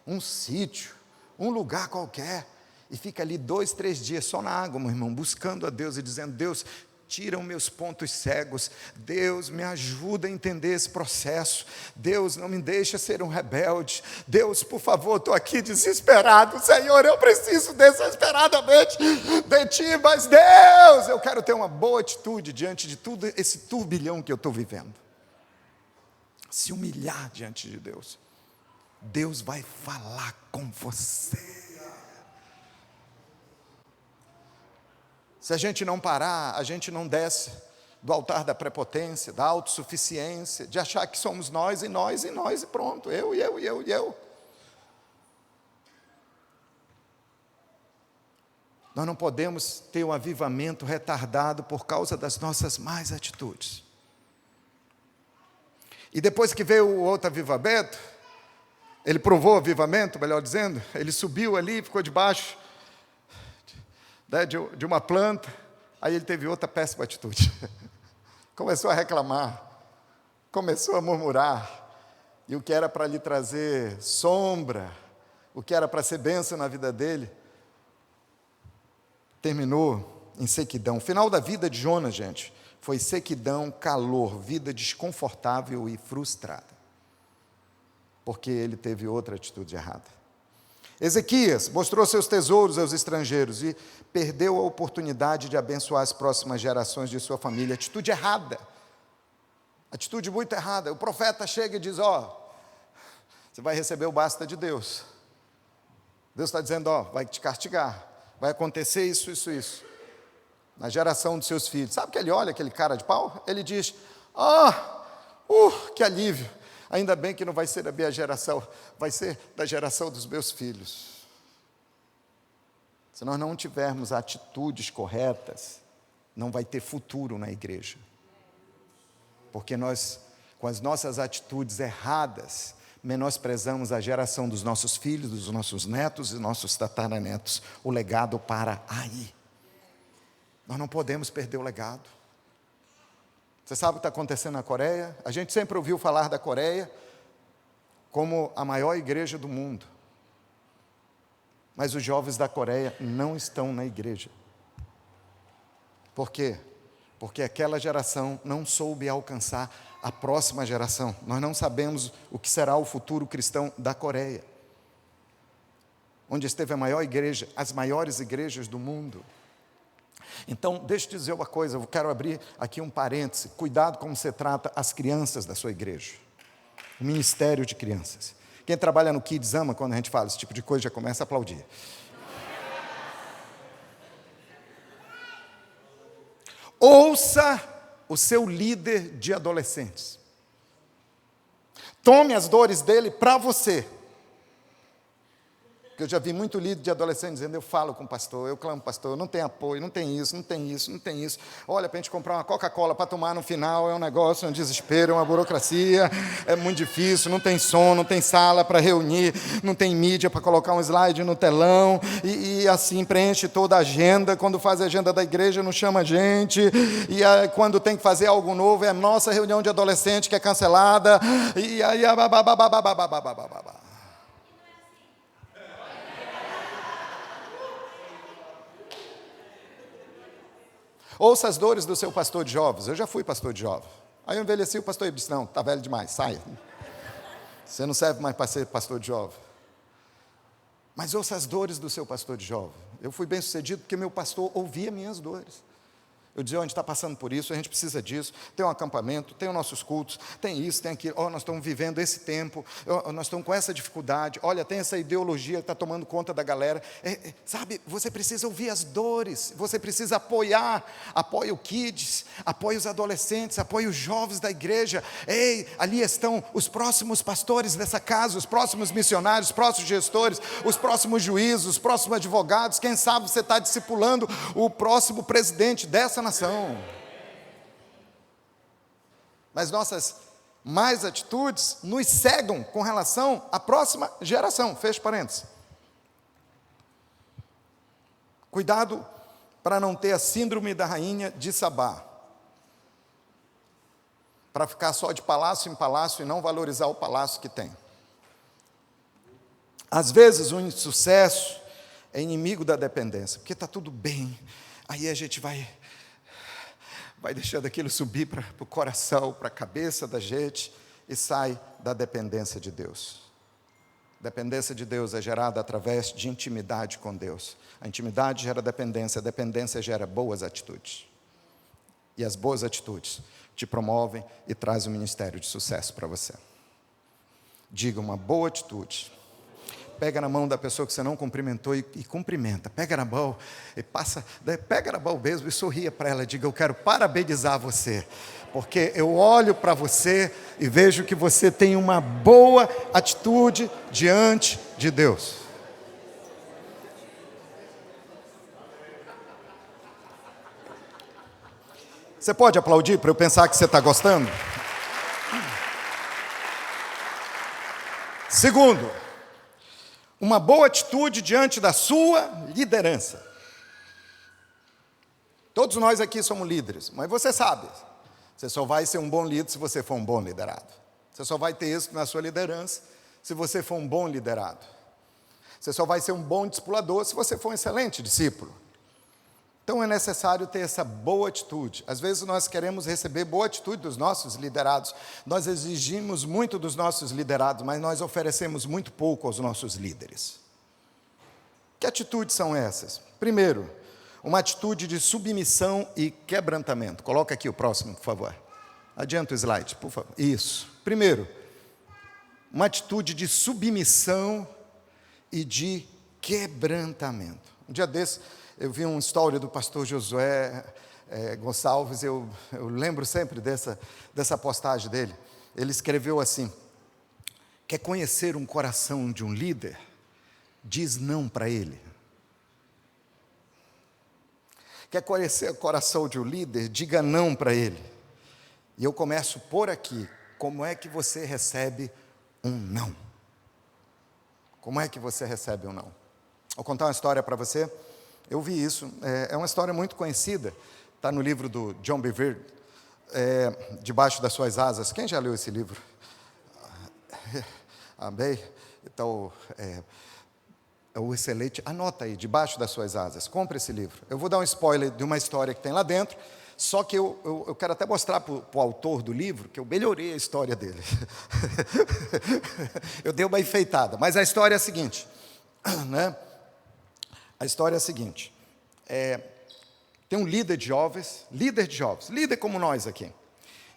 um sítio, um lugar qualquer, e fica ali 2, 3 dias só na água, meu irmão, buscando a Deus e dizendo, Deus, tira os meus pontos cegos, Deus, me ajuda a entender esse processo, Deus, não me deixa ser um rebelde, Deus, por favor, estou aqui desesperado, Senhor, eu preciso desesperadamente de Ti, mas Deus, eu quero ter uma boa atitude diante de tudo esse turbilhão que eu estou vivendo. Se humilhar diante de Deus. Deus vai falar com você. Se a gente não parar, a gente não desce do altar da prepotência, da autossuficiência, de achar que somos nós, e pronto, eu. Nós não podemos ter um avivamento retardado por causa das nossas más atitudes. E depois que veio o outro avivamento, ele provou o avivamento, melhor dizendo, ele subiu ali, ficou debaixo de uma planta, aí ele teve outra péssima atitude. Começou a reclamar, começou a murmurar, e o que era para lhe trazer sombra, o que era para ser bênção na vida dele, terminou em sequidão. O final da vida de Jonas, gente, foi sequidão, calor, vida desconfortável e frustrada, porque ele teve outra atitude errada. Ezequias mostrou seus tesouros aos estrangeiros e perdeu a oportunidade de abençoar as próximas gerações de sua família. Atitude errada, atitude muito errada. O profeta chega e diz, você vai receber o basta de Deus. Deus está dizendo, vai te castigar, vai acontecer isso, na geração dos seus filhos. Sabe que ele olha aquele cara de pau? Ele diz, que alívio. Ainda bem que não vai ser da minha geração, vai ser da geração dos meus filhos. Se nós não tivermos atitudes corretas, não vai ter futuro na igreja. Porque nós, com as nossas atitudes erradas, menosprezamos a geração dos nossos filhos, dos nossos netos e nossos tataranetos. O legado para aí. Nós não podemos perder o legado. Você sabe o que está acontecendo na Coreia? A gente sempre ouviu falar da Coreia como a maior igreja do mundo. Mas os jovens da Coreia não estão na igreja. Por quê? Porque aquela geração não soube alcançar a próxima geração. Nós não sabemos o que será o futuro cristão da Coreia, onde esteve a maior igreja, as maiores igrejas do mundo. Então, deixa eu te dizer uma coisa, eu quero abrir aqui um parêntese. Cuidado como você trata as crianças da sua igreja. O ministério de crianças. Quem trabalha no Kids ama quando a gente fala esse tipo de coisa, já começa a aplaudir. Ouça o seu líder de adolescentes. Tome as dores dele para você. Porque eu já vi muito líder de adolescente dizendo, eu falo com o pastor, eu clamo pastor, não tem apoio, não tem isso. Olha, para a gente comprar uma Coca-Cola para tomar no final, é um negócio, é um desespero, é uma burocracia, é muito difícil, não tem som, não tem sala para reunir, não tem mídia para colocar um slide no telão, e assim preenche toda a agenda. Quando faz a agenda da igreja, não chama a gente, quando tem que fazer algo novo, é a nossa reunião de adolescente que é cancelada, e aí... Ouça as dores do seu pastor de jovens. Eu já fui pastor de jovem. Aí eu envelheci, o pastor disse, não, está velho demais, sai. Você não serve mais para ser pastor de jovem. Mas ouça as dores do seu pastor de jovem. Eu fui bem sucedido porque meu pastor ouvia minhas dores. Eu dizia, a gente está passando por isso, a gente precisa disso, tem um acampamento, tem os nossos cultos, tem isso, tem aquilo, nós estamos vivendo esse tempo, nós estamos com essa dificuldade, olha, tem essa ideologia que está tomando conta da galera, sabe, você precisa ouvir as dores, você precisa apoia o Kids, apoia os adolescentes, apoia os jovens da igreja. Ei, ali estão os próximos pastores dessa casa, os próximos missionários, os próximos gestores, os próximos juízes, os próximos advogados, quem sabe você está discipulando o próximo presidente dessa nação. Mas nossas más atitudes nos cegam com relação à próxima geração. Fecha parênteses. Cuidado para não ter a síndrome da rainha de Sabá, para ficar só de palácio em palácio e não valorizar o palácio que tem. Às vezes o insucesso é inimigo da dependência, porque está tudo bem, aí a gente vai deixando aquilo subir para o coração, para a cabeça da gente, e sai da dependência de Deus. Dependência de Deus é gerada através de intimidade com Deus. A intimidade gera dependência, a dependência gera boas atitudes. E as boas atitudes te promovem e trazem um ministério de sucesso para você. Diga uma boa atitude. Pega na mão da pessoa que você não cumprimentou e cumprimenta. Pega na mão e passa, pega na mão mesmo e sorria para ela. Diga, eu quero parabenizar você, porque eu olho para você e vejo que você tem uma boa atitude diante de Deus. Você pode aplaudir para eu pensar que você está gostando? Segundo, uma boa atitude diante da sua liderança. Todos nós aqui somos líderes, mas você sabe, você só vai ser um bom líder se você for um bom liderado. Você só vai ter êxito na sua liderança se você for um bom liderado. Você só vai ser um bom discipulador se você for um excelente discípulo. Então é necessário ter essa boa atitude. Às vezes nós queremos receber boa atitude dos nossos liderados. Nós exigimos muito dos nossos liderados, mas nós oferecemos muito pouco aos nossos líderes. Que atitudes são essas? Primeiro, uma atitude de submissão e quebrantamento. Coloca aqui o próximo, por favor. Adianta o slide, por favor. Isso. Primeiro, uma atitude de submissão e de quebrantamento. Um dia desse, eu vi uma história do pastor Josué Gonçalves, eu lembro sempre dessa postagem dele. Ele escreveu assim: quer conhecer um coração de um líder? Diz não para ele. Quer conhecer o coração de um líder? Diga não para ele. E eu começo por aqui. Como é que você recebe um não? Como é que você recebe um não? Vou contar uma história para você. Eu vi isso, é uma história muito conhecida, está no livro do John Bevere, Debaixo das Suas Asas. Quem já leu esse livro? Amém? Então, o excelente, anota aí, Debaixo das Suas Asas, compre esse livro. Eu vou dar um spoiler de uma história que tem lá dentro, só que eu quero até mostrar para o autor do livro que eu melhorei a história dele. Eu dei uma enfeitada, mas a história é a seguinte, né? A história é a seguinte, tem um líder de jovens, líder como nós aqui.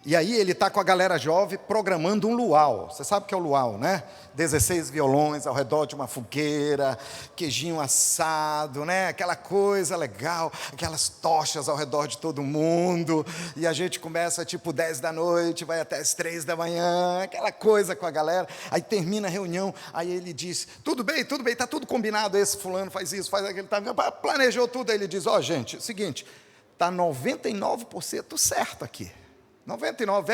E aí ele está com a galera jovem programando um luau. Você sabe o que é o luau, né? 16 violões ao redor de uma fogueira, queijinho assado, né? Aquela coisa legal, aquelas tochas ao redor de todo mundo. E a gente começa tipo 10 da noite, vai até as 3 da manhã, aquela coisa com a galera. Aí termina a reunião, aí ele diz, tudo bem, está tudo combinado, esse fulano faz isso, faz aquilo, planejou tudo. Aí ele diz, seguinte, está 99% certo aqui. 99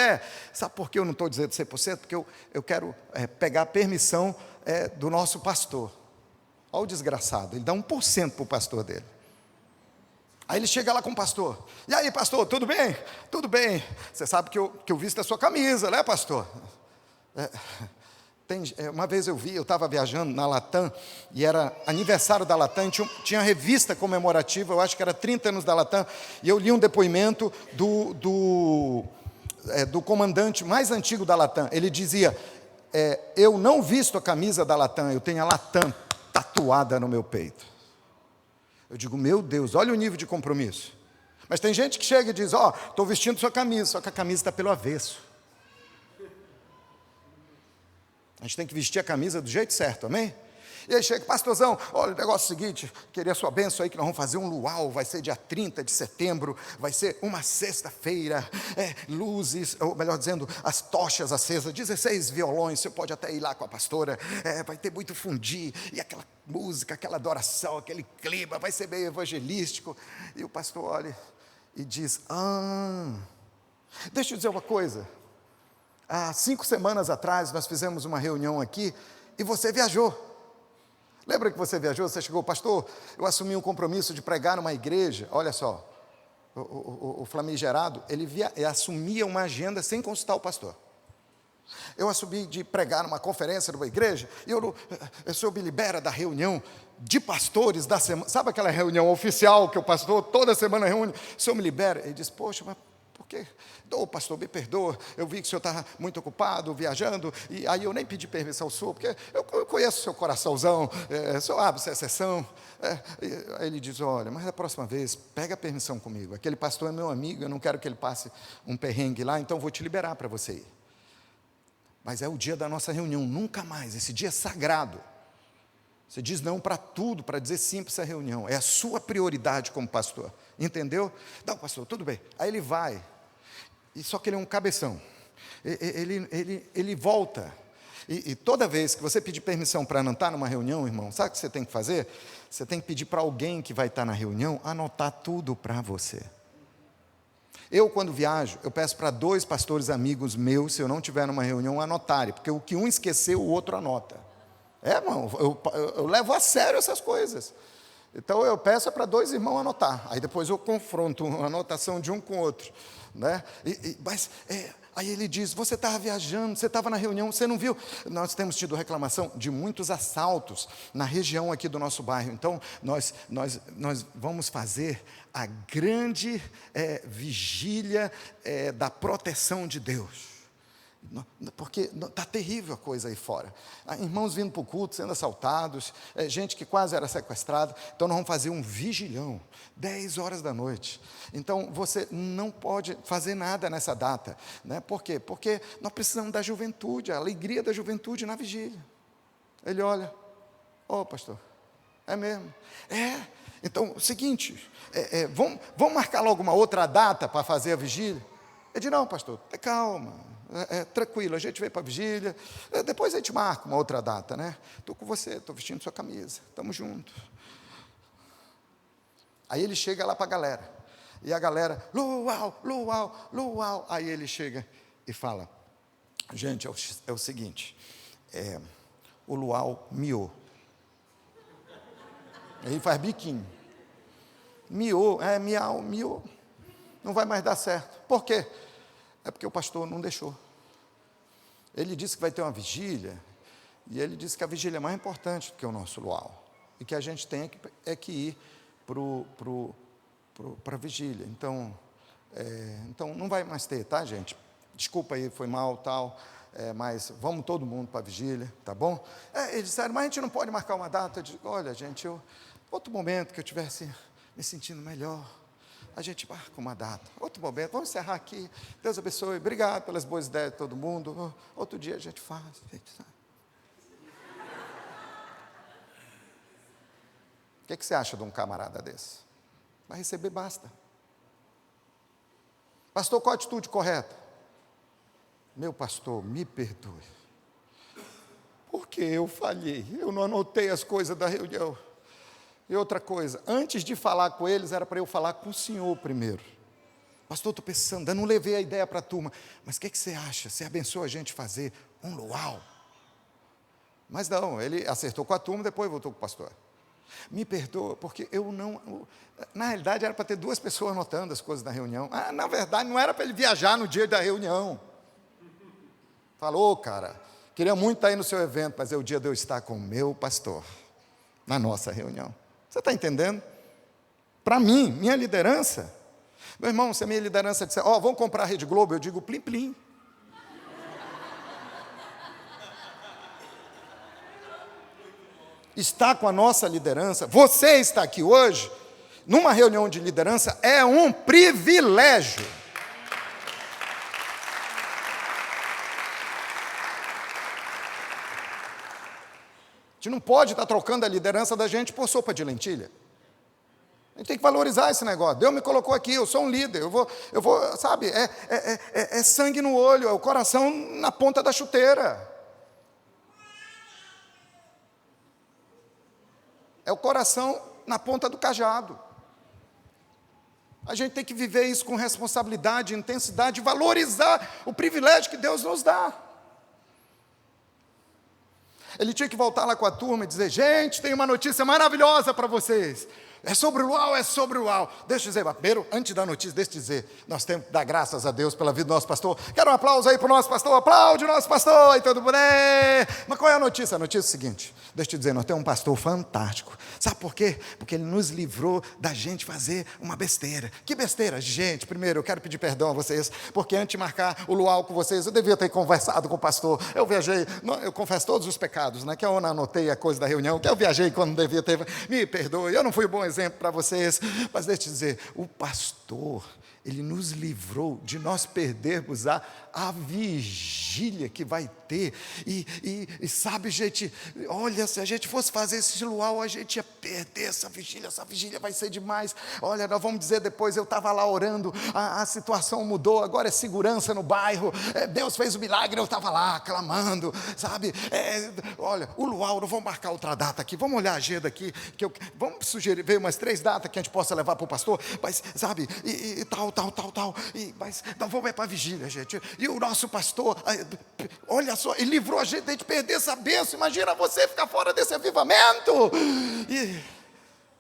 sabe por que eu não estou dizendo 100%? Porque eu quero pegar a permissão do nosso pastor. Olha o desgraçado, ele dá 1% para o pastor dele. Aí ele chega lá com o pastor, e aí pastor, tudo bem? Tudo bem, você sabe que eu visto a sua camisa, né pastor? Uma vez eu estava viajando na Latam, e era aniversário da Latam, tinha revista comemorativa, eu acho que era 30 anos da Latam, e eu li um depoimento do comandante mais antigo da Latam. Ele dizia, eu não visto a camisa da Latam, eu tenho a Latam tatuada no meu peito. Eu digo, meu Deus, olha o nível de compromisso. Mas tem gente que chega e diz, estou vestindo sua camisa, só que a camisa está pelo avesso. A gente tem que vestir a camisa do jeito certo, amém? E aí chega, pastorzão, olha o negócio é o seguinte, queria sua bênção aí que nós vamos fazer um luau, vai ser dia 30 de setembro, vai ser uma sexta-feira, luzes, ou melhor dizendo, as tochas acesas, 16 violões, você pode até ir lá com a pastora, vai ter muito fundir, e aquela música, aquela adoração, aquele clima, vai ser meio evangelístico. E o pastor olha e diz, deixa eu dizer uma coisa, há 5 semanas atrás nós fizemos uma reunião aqui, e você viajou. Lembra que você viajou, você chegou, pastor, eu assumi um compromisso de pregar numa igreja. Olha só, o famigerado, ele assumia uma agenda sem consultar o pastor. Eu assumi de pregar numa conferência numa igreja, e o senhor me libera da reunião de pastores da semana. Sabe aquela reunião oficial que o pastor toda semana reúne? O senhor me libera? Ele diz, poxa, mas por quê? Pastor, me perdoa, eu vi que o senhor estava muito ocupado, viajando, e aí eu nem pedi permissão ao senhor, porque eu conheço o seu coraçãozão, o senhor abre essa exceção. Aí ele diz, olha, mas da próxima vez, pega a permissão comigo, aquele pastor é meu amigo, eu não quero que ele passe um perrengue lá, então vou te liberar para você ir. mas é o dia da nossa reunião, nunca mais, esse dia é sagrado. Você diz não para tudo, para dizer sim para essa reunião, é a sua prioridade como pastor, entendeu? Não, pastor, tudo bem. Aí ele vai, e só que ele é um cabeção, ele volta, e toda vez que você pedir permissão para não estar numa reunião, irmão, sabe o que você tem que fazer? Você tem que pedir para alguém que vai estar na reunião, anotar tudo para você. Eu, quando viajo, eu peço para 2 pastores amigos meus, se eu não estiver numa reunião, anotarem, porque o que um esqueceu, o outro anota. Irmão, eu levo a sério essas coisas. Então, eu peço para 2 irmãos anotar. Aí, depois eu confronto a anotação de um com o outro. Né? Aí ele diz, você estava viajando, você estava na reunião, você não viu? Nós temos tido reclamação de muitos assaltos na região aqui do nosso bairro. Então, nós vamos fazer a grande vigília da proteção de Deus. Porque está terrível a coisa aí fora. Irmãos vindo para o culto, sendo assaltados, gente que quase era sequestrada. Então nós vamos fazer um vigilhão, 10 horas da noite. Então você não pode fazer nada nessa data. Né? Por quê? Porque nós precisamos da juventude, a alegria da juventude na vigília. Ele olha, pastor, é mesmo? Então, o seguinte, vamos marcar logo uma outra data para fazer a vigília? Ele diz, não, pastor, calma. Tranquilo, a gente veio para a vigília, depois a gente marca uma outra data, né? Estou com você, estou vestindo sua camisa, estamos juntos. Aí ele chega lá para a galera, e a galera, luau, luau, luau. Aí ele chega e fala, gente, é o seguinte, o luau miou. Aí ele faz biquinho, miou, miau, miou, não vai mais dar certo. Por quê? É porque o pastor não deixou. Ele disse que vai ter uma vigília, e ele disse que a vigília é mais importante do que o nosso luau, e que a gente tem que ir para a vigília. Então não vai mais ter, tá, gente? Desculpa aí, foi mal, tal, mas vamos todo mundo para a vigília, tá bom? Eles disseram, mas a gente não pode marcar uma data. Eu digo, olha, gente, outro momento que eu estivesse me sentindo melhor, a gente marca uma data, outro momento, vamos encerrar aqui, Deus abençoe, obrigado pelas boas ideias de todo mundo, outro dia a gente faz. O que você acha de um camarada desse? Vai receber, basta. Pastor, qual a atitude correta? Meu pastor, me perdoe, porque eu falhei, eu não anotei as coisas da reunião. E outra coisa, antes de falar com eles, era para eu falar com o senhor primeiro. Pastor, estou pensando, eu não levei a ideia para a turma, mas o que você acha? Você abençoa a gente fazer um luau? Mas não, ele acertou com a turma, depois voltou com o pastor. Me perdoa, porque na realidade era para ter 2 pessoas anotando as coisas da reunião. Na verdade, não era para ele viajar no dia da reunião. Falou, cara, queria muito estar aí no seu evento, mas é o dia de eu estar com o meu pastor, na nossa reunião. Você está entendendo? Para mim, minha liderança, meu irmão, se a minha liderança disser, vamos comprar a Rede Globo, eu digo plim, plim. Está com a nossa liderança, você está aqui hoje, numa reunião de liderança, é um privilégio. A gente não pode estar trocando a liderança da gente por sopa de lentilha. A gente tem que valorizar esse negócio. Deus me colocou aqui, eu sou um líder, eu vou, sabe, é sangue no olho, é o coração na ponta da chuteira. É o coração na ponta do cajado. A gente tem que viver isso com responsabilidade, intensidade, valorizar o privilégio que Deus nos dá. Ele tinha que voltar lá com a turma e dizer, gente, tem uma notícia maravilhosa para vocês. É sobre o luau, é sobre o luau. Deixa eu dizer, primeiro, antes da notícia, deixa eu dizer, nós temos que dar graças a Deus pela vida do nosso pastor. Quero um aplauso aí para o nosso pastor, aplaude o nosso pastor, e todo mundo, Mas qual é a notícia? A notícia é a seguinte, deixa eu te dizer, nós temos um pastor fantástico. Sabe por quê? Porque ele nos livrou da gente fazer uma besteira. Que besteira? Gente, primeiro, eu quero pedir perdão a vocês, porque antes de marcar o luau com vocês, eu devia ter conversado com o pastor. Eu viajei, eu confesso todos os pecados, né? Que eu não anotei a coisa da reunião, que eu viajei quando devia ter. Me perdoe, eu não fui bom exemplo para vocês, mas deixa eu te dizer, o pastor Ele nos livrou de nós perdermos a vigília que vai ter. E sabe, gente, olha, se a gente fosse fazer esse luau, a gente ia perder essa vigília vai ser demais. Olha, nós vamos dizer depois, eu estava lá orando, a situação mudou, agora é segurança no bairro, Deus fez o milagre, eu estava lá clamando, sabe? Olha, o luau, não vamos marcar outra data aqui, vamos olhar a agenda aqui, vamos sugerir, ver umas 3 datas que a gente possa levar para o pastor, mas, sabe, e tal, mas nós vamos para a vigília, gente, e o nosso pastor, olha só, ele livrou a gente de perder essa bênção, imagina você ficar fora desse avivamento,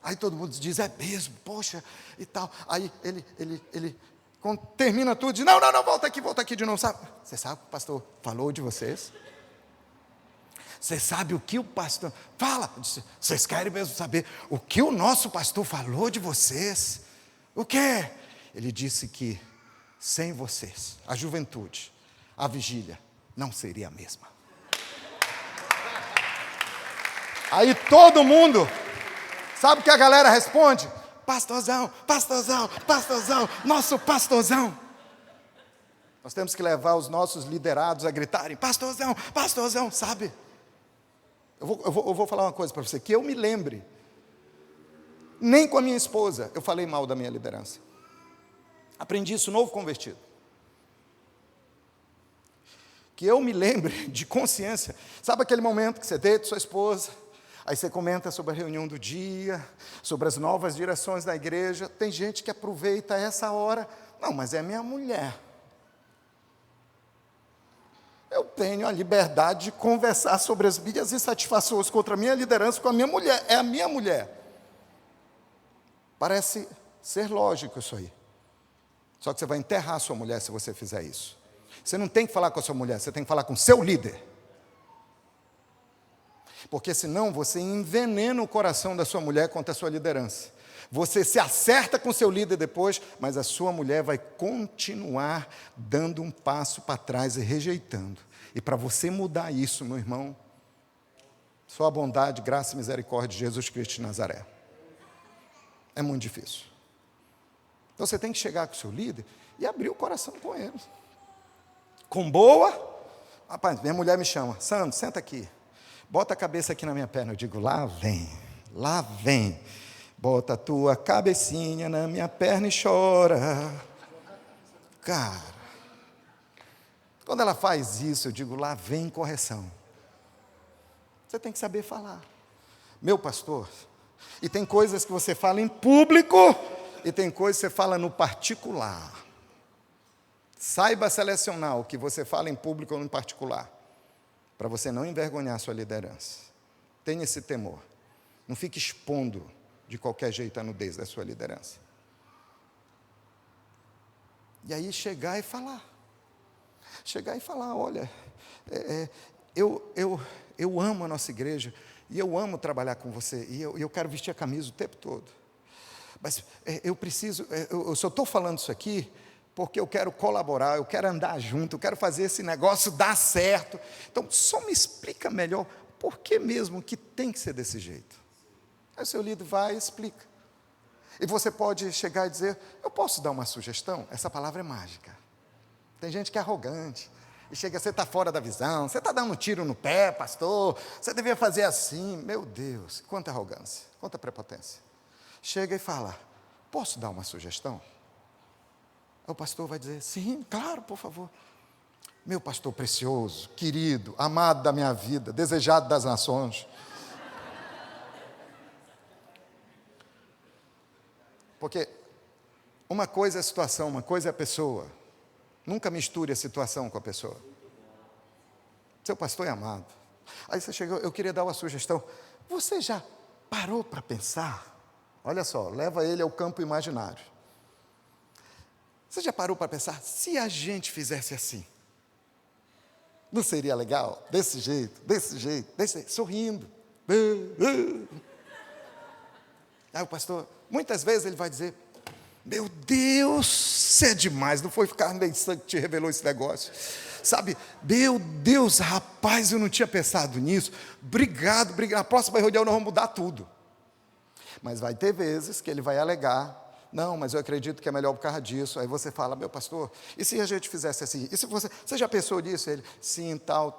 aí todo mundo diz, é mesmo, poxa, e tal, aí ele quando termina tudo, diz, não, volta aqui de novo, sabe, você sabe o que o pastor falou de vocês? Você sabe o que o pastor fala? Vocês querem mesmo saber o que o nosso pastor falou de vocês? O quê? Ele disse que sem vocês, a juventude, a vigília, não seria a mesma. Aí todo mundo, sabe o que a galera responde? Pastorzão, nosso pastorzão. Nós temos que levar os nossos liderados a gritarem, pastorzão, sabe? Eu vou falar uma coisa para você, que eu me lembre, nem com a minha esposa eu falei mal da minha liderança. Aprendi isso novo convertido. Que eu me lembre de consciência. Sabe aquele momento que você deita sua esposa, aí você comenta sobre a reunião do dia, sobre as novas direções da igreja. Tem gente que aproveita essa hora. Não, mas é minha mulher. Eu tenho a liberdade de conversar sobre as minhas insatisfações contra a minha liderança com a minha mulher. É a minha mulher. Parece ser lógico isso aí. Só que você vai enterrar a sua mulher se você fizer isso. Você não tem que falar com a sua mulher, você tem que falar com o seu líder. Porque senão você envenena o coração da sua mulher contra a sua liderança. Você se acerta com o seu líder depois, mas a sua mulher vai continuar dando um passo para trás e rejeitando. E para você mudar isso, meu irmão, só a bondade, graça e misericórdia de Jesus Cristo de Nazaré. É muito difícil. Então você tem que chegar com o seu líder e abrir o coração com ele. Com boa, rapaz, minha mulher me chama, Sandro, senta aqui, bota a cabeça aqui na minha perna. Eu digo, lá vem, bota a tua cabecinha na minha perna e chora. Cara, quando ela faz isso, eu digo, lá vem correção. Você tem que saber falar. Meu pastor, e tem coisas que você fala em público, e tem coisas que você fala no particular. Saiba selecionar o que você fala em público ou no particular, para você não envergonhar a sua liderança. Tenha esse temor. Não fique expondo de qualquer jeito a nudez da sua liderança. E aí chegar e falar. Olha, eu amo a nossa igreja, e eu amo trabalhar com você, e eu quero vestir a camisa o tempo todo. Mas eu só estou falando isso aqui porque eu quero colaborar, eu quero andar junto, eu quero fazer esse negócio dar certo. Então, só me explica melhor por que mesmo que tem que ser desse jeito. Aí o seu líder vai e explica. E você pode chegar e dizer, eu posso dar uma sugestão? Essa palavra é mágica. Tem gente que é arrogante. E chega, você está fora da visão, você está dando um tiro no pé, pastor, você devia fazer assim. Meu Deus, quanta arrogância, quanta prepotência. Chega e fala, posso dar uma sugestão? O pastor vai dizer, sim, claro, por favor. Meu pastor precioso, querido, amado da minha vida, desejado das nações. Porque uma coisa é a situação, uma coisa é a pessoa. Nunca misture a situação com a pessoa. Seu pastor é amado. Aí você chegou, eu queria dar uma sugestão. Você já parou para pensar? Olha só, leva ele ao campo imaginário. Você já parou para pensar, se a gente fizesse assim? Não seria legal? Desse jeito, sorrindo. Aí o pastor, muitas vezes ele vai dizer, meu Deus, você é demais, não foi ficar nem sangue que te revelou esse negócio. Sabe, meu Deus, rapaz, eu não tinha pensado nisso. Obrigado, na próxima reunião nós vamos mudar tudo. Mas vai ter vezes que ele vai alegar, Não, mas eu acredito que é melhor por causa disso. Aí você fala, meu pastor, e se a gente fizesse assim? E se você já pensou nisso? Ele, sim, tal.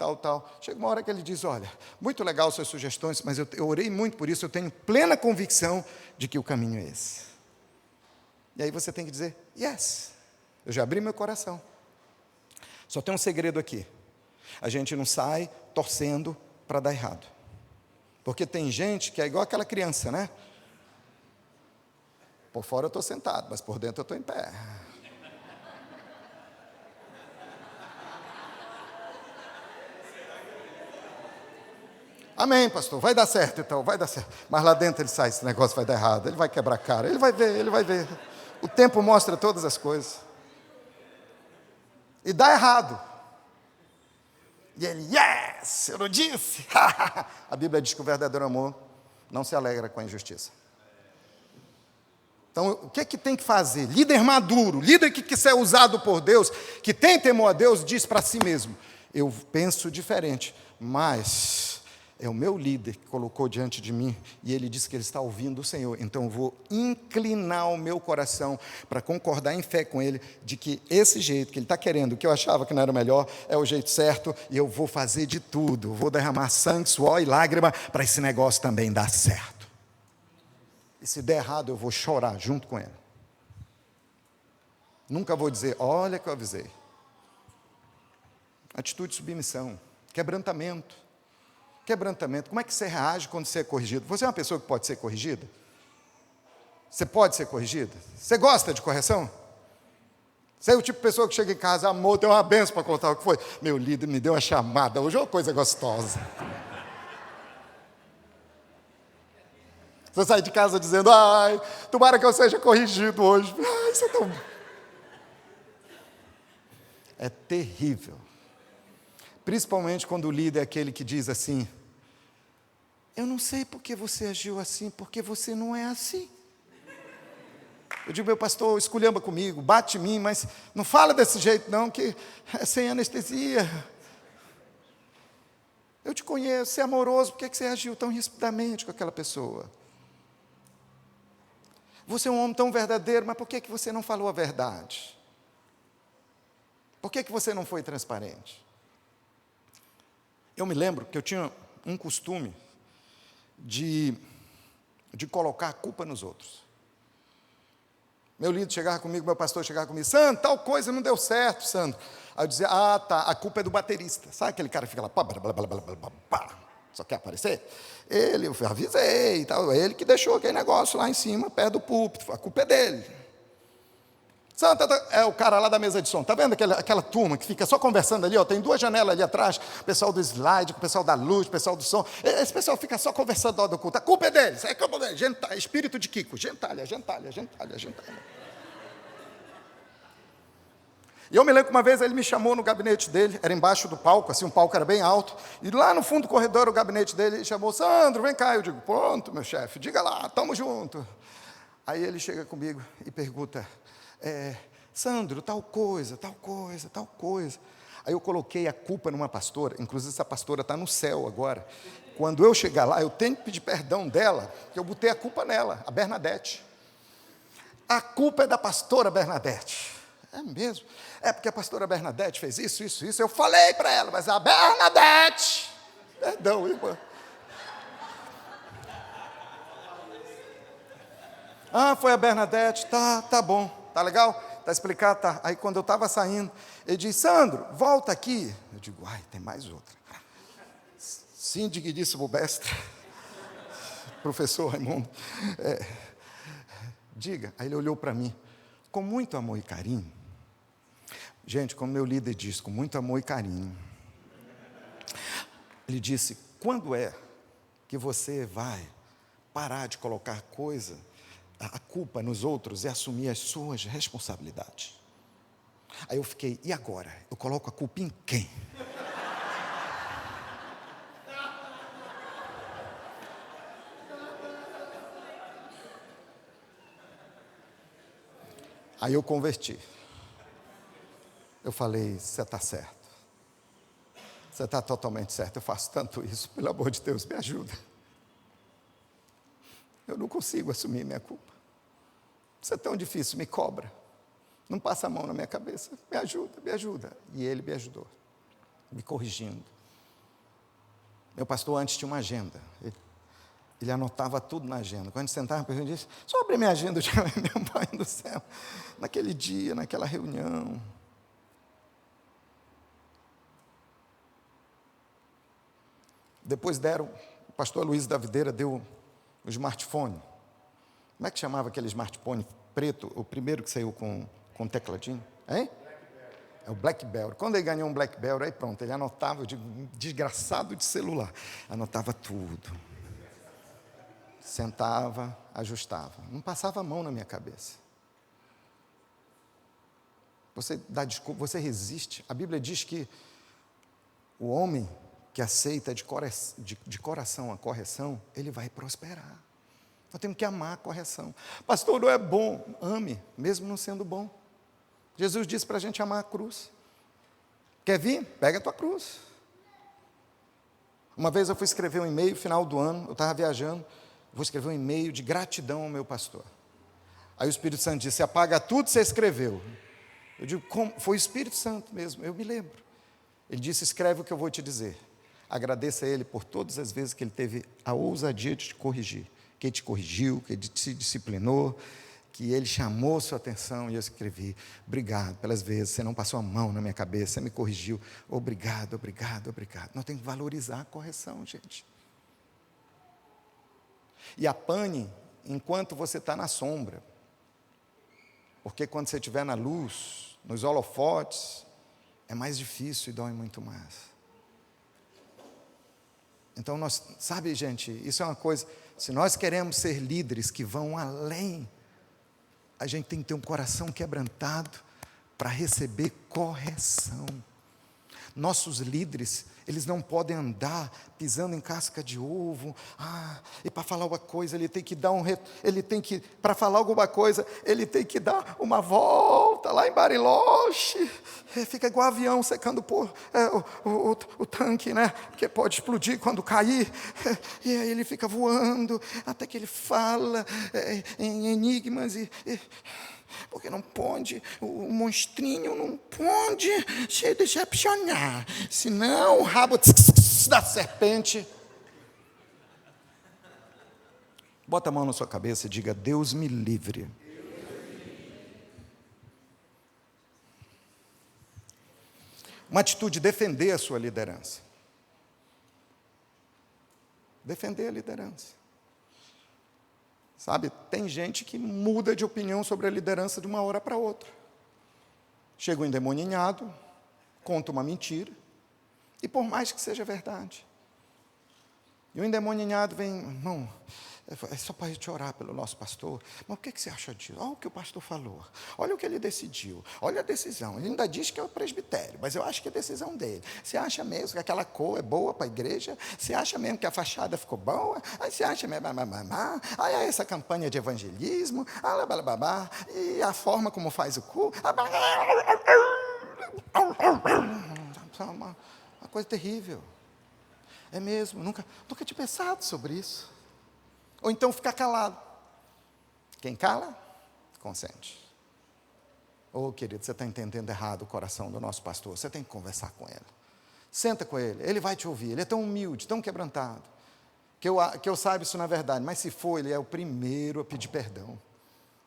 Chega uma hora que ele diz, olha, muito legal suas sugestões, mas eu orei muito por isso, eu tenho plena convicção de que o caminho é esse. E aí você tem que dizer, yes, eu já abri meu coração. Só tem um segredo aqui. A gente não sai torcendo para dar errado. Porque tem gente que é igual aquela criança, né? Por fora eu estou sentado, mas por dentro eu estou em pé. Amém, pastor, vai dar certo então, vai dar certo. Mas lá dentro ele sai, esse negócio vai dar errado, ele vai quebrar a cara, ele vai ver. O tempo mostra todas as coisas. E dá errado. E ele, yes, eu não disse. A Bíblia diz que o verdadeiro amor não se alegra com a injustiça. Então, o que é que tem que fazer? Líder maduro, líder que quer ser usado por Deus, que tem temor a Deus, diz para si mesmo, eu penso diferente, mas é o meu líder que colocou diante de mim, e ele diz que ele está ouvindo o Senhor, então eu vou inclinar o meu coração para concordar em fé com ele, de que esse jeito que ele está querendo, que eu achava que não era o melhor, é o jeito certo, e eu vou fazer de tudo, vou derramar sangue, suor e lágrima, para esse negócio também dar certo. E se der errado, eu vou chorar junto com ele. Nunca vou dizer, olha que eu avisei. Atitude de submissão, quebrantamento. Como é que você reage quando você é corrigido? Você é uma pessoa que pode ser corrigida? Você pode ser corrigida? Você gosta de correção? Você é o tipo de pessoa que chega em casa, amor, tem uma benção para contar o que foi. Meu líder me deu uma chamada, hoje é uma coisa gostosa. Você sai de casa dizendo, ai, tomara que eu seja corrigido hoje. Ai, isso é tão... É terrível. Principalmente quando o líder é aquele que diz assim, eu não sei porque você agiu assim, porque você não é assim. Eu digo, meu pastor, esculhamba comigo, bate em mim, mas não fala desse jeito não, que é sem anestesia. Eu te conheço, você é amoroso, por que você agiu tão rispidamente com aquela pessoa? Você é um homem tão verdadeiro, mas por que você não falou a verdade? Por que você não foi transparente? Eu me lembro que eu tinha um costume de colocar a culpa nos outros. Meu líder chegava comigo, meu pastor chegava comigo, Sandro, tal coisa não deu certo, Sandro. Aí eu dizia, tá, a culpa é do baterista. Sabe aquele cara que fica lá, pá, só quer aparecer? Eu avisei e tal, ele que deixou aquele negócio lá em cima, perto do púlpito, a culpa é dele. Santa, é o cara lá da mesa de som, tá vendo aquela turma que fica só conversando ali, ó, tem duas janelas ali atrás, o pessoal do slide, o pessoal da luz, o pessoal do som, esse pessoal fica só conversando na hora do culto, a culpa é deles, é culpa deles, espírito de Kiko, gentalha. E eu me lembro que uma vez ele me chamou no gabinete dele, era embaixo do palco, assim, um palco era bem alto, e lá no fundo do corredor, o gabinete dele, ele chamou, Sandro, vem cá, eu digo, pronto, meu chefe, diga lá, tamo junto. Aí ele chega comigo e pergunta, Sandro, tal coisa. Aí eu coloquei a culpa numa pastora, inclusive essa pastora está no céu agora. Quando eu chegar lá, eu tenho que pedir perdão dela, que eu botei a culpa nela, a Bernadette. A culpa é da pastora Bernadette. É mesmo? É porque a pastora Bernadette fez isso. Eu falei para ela, mas a Bernadette... Perdão, irmã. Foi a Bernadette, tá bom, tá legal? Tá explicado, tá. Aí quando eu estava saindo, ele disse, Sandro, volta aqui. Eu digo, tem mais outra. Sim, dignidíssimo mestre, professor Raimundo, diga. Aí ele olhou para mim, com muito amor e carinho. Gente, como meu líder disse, com muito amor e carinho. Ele disse, quando é que você vai parar de colocar a culpa nos outros e assumir as suas responsabilidades? Aí eu fiquei, e agora? Eu coloco a culpa em quem? Aí eu converti. Eu falei, você está certo. Você está totalmente certo, eu faço tanto isso, pelo amor de Deus, me ajuda. Eu não consigo assumir minha culpa. Isso é tão difícil, me cobra. Não passa a mão na minha cabeça, me ajuda, me ajuda. E ele me ajudou, me corrigindo. Meu pastor antes tinha uma agenda. Ele anotava tudo na agenda. Quando sentava, eu disse, sobre minha agenda, eu tinha meu pai do céu. Naquele dia, naquela reunião. Depois o pastor Luiz da Videira deu o smartphone. Como é que chamava aquele smartphone preto, o primeiro que saiu com tecladinho? Hein? É o BlackBerry. Quando ele ganhou um BlackBerry, aí pronto, ele anotava, eu digo, desgraçado de celular. Anotava tudo. Sentava, ajustava. Não passava a mão na minha cabeça. Você dá desculpa, você resiste. A Bíblia diz que o homem que aceita de coração a correção, ele vai prosperar. Nós temos que amar a correção. Pastor, não é bom. Ame, mesmo não sendo bom. Jesus disse para a gente amar a cruz. Quer vir? Pega a tua cruz. Uma vez eu fui escrever um e-mail, final do ano, eu estava viajando, vou escrever um e-mail de gratidão ao meu pastor. Aí o Espírito Santo disse, apaga tudo que você escreveu. Eu digo, como? Foi o Espírito Santo mesmo, eu me lembro. Ele disse, escreve o que eu vou te dizer. Agradeça a Ele por todas as vezes que Ele teve a ousadia de te corrigir. Que Ele te corrigiu, que Ele te disciplinou, que Ele chamou sua atenção, e eu escrevi, obrigado pelas vezes, você não passou a mão na minha cabeça, você me corrigiu, obrigado, obrigado, obrigado. Nós temos que valorizar a correção, gente. E apanhe enquanto você está na sombra, porque quando você estiver na luz, nos holofotes, é mais difícil e dói muito mais. Então, sabe, gente, isso é uma coisa, se nós queremos ser líderes que vão além, a gente tem que ter um coração quebrantado para receber correção. Nossos líderes, eles não podem andar pisando em casca de ovo. E para falar alguma coisa, ele tem que dar para falar alguma coisa, ele tem que dar uma volta lá em Bariloche. Fica igual avião secando o tanque, né? Porque pode explodir quando cair. E aí ele fica voando, até que ele fala em enigmas porque não pode, o monstrinho não pode se decepcionar, senão o rabo da serpente. Bota a mão na sua cabeça e diga, Deus me livre. Uma atitude, defender a sua liderança. Defender a liderança. Sabe, tem gente que muda de opinião sobre a liderança de uma hora para outra. Chega um endemoninhado, conta uma mentira, e por mais que seja verdade. E o endemoninhado vem, irmão, é só para a gente orar pelo nosso pastor. Mas o que você acha disso? Olha o que o pastor falou. Olha o que ele decidiu. Olha a decisão. Ele ainda diz que é o presbitério, mas eu acho que é a decisão dele. Você acha mesmo que aquela cor é boa para a igreja? Você acha mesmo que a fachada ficou boa? Aí você acha mesmo, aí essa campanha de evangelismo, e a forma como faz o culto. Uma coisa terrível. É mesmo, nunca tinha pensado sobre isso. Ou então ficar calado. Quem cala, consente. Querido, você está entendendo errado o coração do nosso pastor. Você tem que conversar com ele. Senta com ele, ele vai te ouvir. Ele é tão humilde, tão quebrantado, que eu saiba isso na verdade. Mas se for, ele é o primeiro a pedir perdão.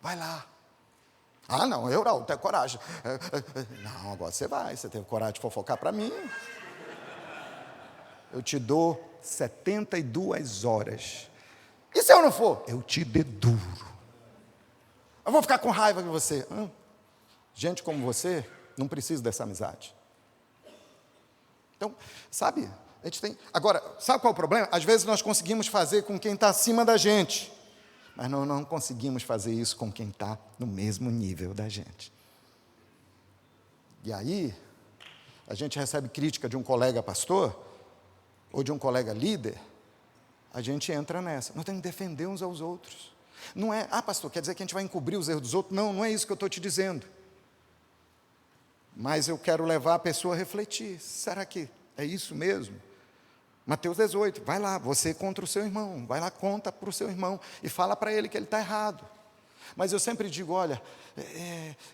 Vai lá. Não, eu não tenho coragem. Não, agora você teve coragem de fofocar para mim. Eu te dou 72 horas. E se eu não for? Eu te deduro. Eu vou ficar com raiva de você. Gente como você não precisa dessa amizade. Então, sabe, a gente tem. Agora, sabe qual é o problema? Às vezes nós conseguimos fazer com quem está acima da gente, mas não conseguimos fazer isso com quem está no mesmo nível da gente. E aí, a gente recebe crítica de um colega pastor, ou de um colega líder, a gente entra nessa. Nós temos que defender uns aos outros. Não é, pastor, quer dizer que a gente vai encobrir os erros dos outros? Não, não é isso que eu estou te dizendo. Mas eu quero levar a pessoa a refletir. Será que é isso mesmo? Mateus 18, vai lá, você contra o seu irmão. Vai lá, conta para o seu irmão e fala para ele que ele está errado. Mas eu sempre digo, olha,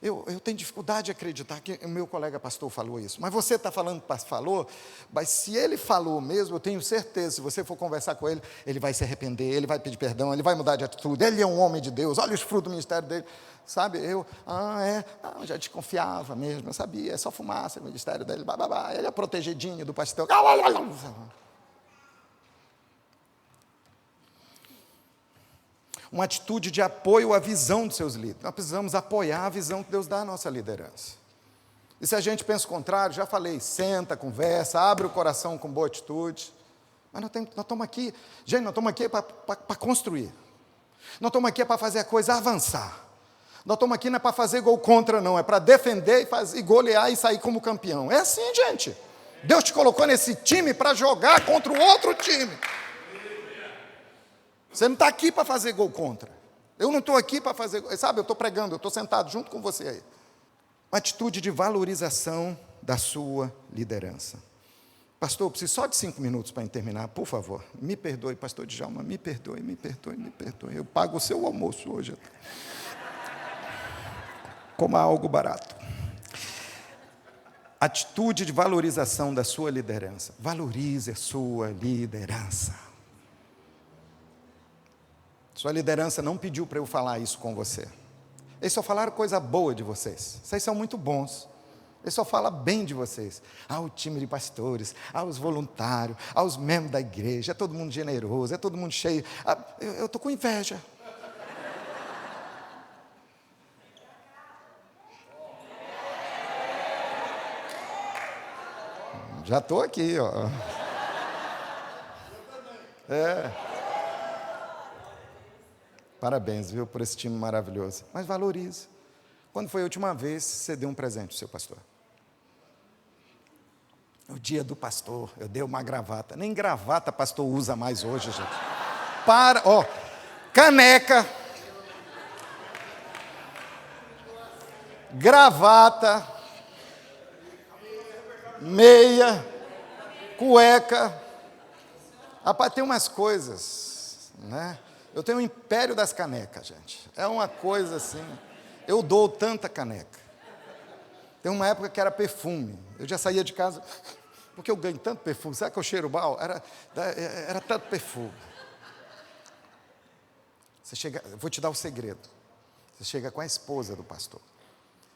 eu tenho dificuldade de acreditar que o meu colega pastor falou isso. Mas você está falando que falou, mas se ele falou mesmo, eu tenho certeza, se você for conversar com ele, ele vai se arrepender, ele vai pedir perdão, ele vai mudar de atitude, ele é um homem de Deus, olha os frutos do ministério dele. Sabe, eu já desconfiava mesmo, eu sabia, é só fumaça o ministério dele, ele é protegidinho do pastor. Uma atitude de apoio à visão dos seus líderes. Nós precisamos apoiar a visão que Deus dá à nossa liderança. E se a gente pensa o contrário, já falei, senta, conversa, abre o coração com boa atitude. Mas nós estamos aqui, gente, nós estamos aqui para construir. Nós estamos aqui para fazer a coisa avançar. Nós estamos aqui não é para fazer gol contra, não, é para defender e golear e sair como campeão. É assim, gente. Deus te colocou nesse time para jogar contra o outro time. Você não está aqui para fazer gol contra. Eu não estou aqui para fazer... Sabe, eu estou pregando, eu estou sentado junto com você aí. Uma atitude de valorização da sua liderança. Pastor, eu preciso só de 5 minutos para terminar, por favor. Me perdoe, pastor Djalma, me perdoe. Eu pago o seu almoço hoje. Coma algo barato. Atitude de valorização da sua liderança. Valorize a sua liderança. Sua liderança não pediu para eu falar isso com você. Eles só falaram coisa boa de vocês. Vocês são muito bons. Eles só falam bem de vocês. O time de pastores, os voluntários, os membros da igreja, é todo mundo generoso, é todo mundo cheio. Eu estou com inveja. Já estou aqui, ó. Parabéns, viu, por esse time maravilhoso. Mas valorize. Quando foi a última vez que você deu um presente ao seu pastor? O dia do pastor, eu dei uma gravata. Nem gravata pastor usa mais hoje, gente. Caneca. Gravata. Meia. Cueca. Rapaz, tem umas coisas, né? Eu tenho um império das canecas, gente. É uma coisa assim. Eu dou tanta caneca. Tem uma época que era perfume. Eu já saía de casa, porque eu ganho tanto perfume. Sabe que eu cheiro mal? Era tanto perfume. Você chega, eu vou te dar o segredo. Você chega com a esposa do pastor.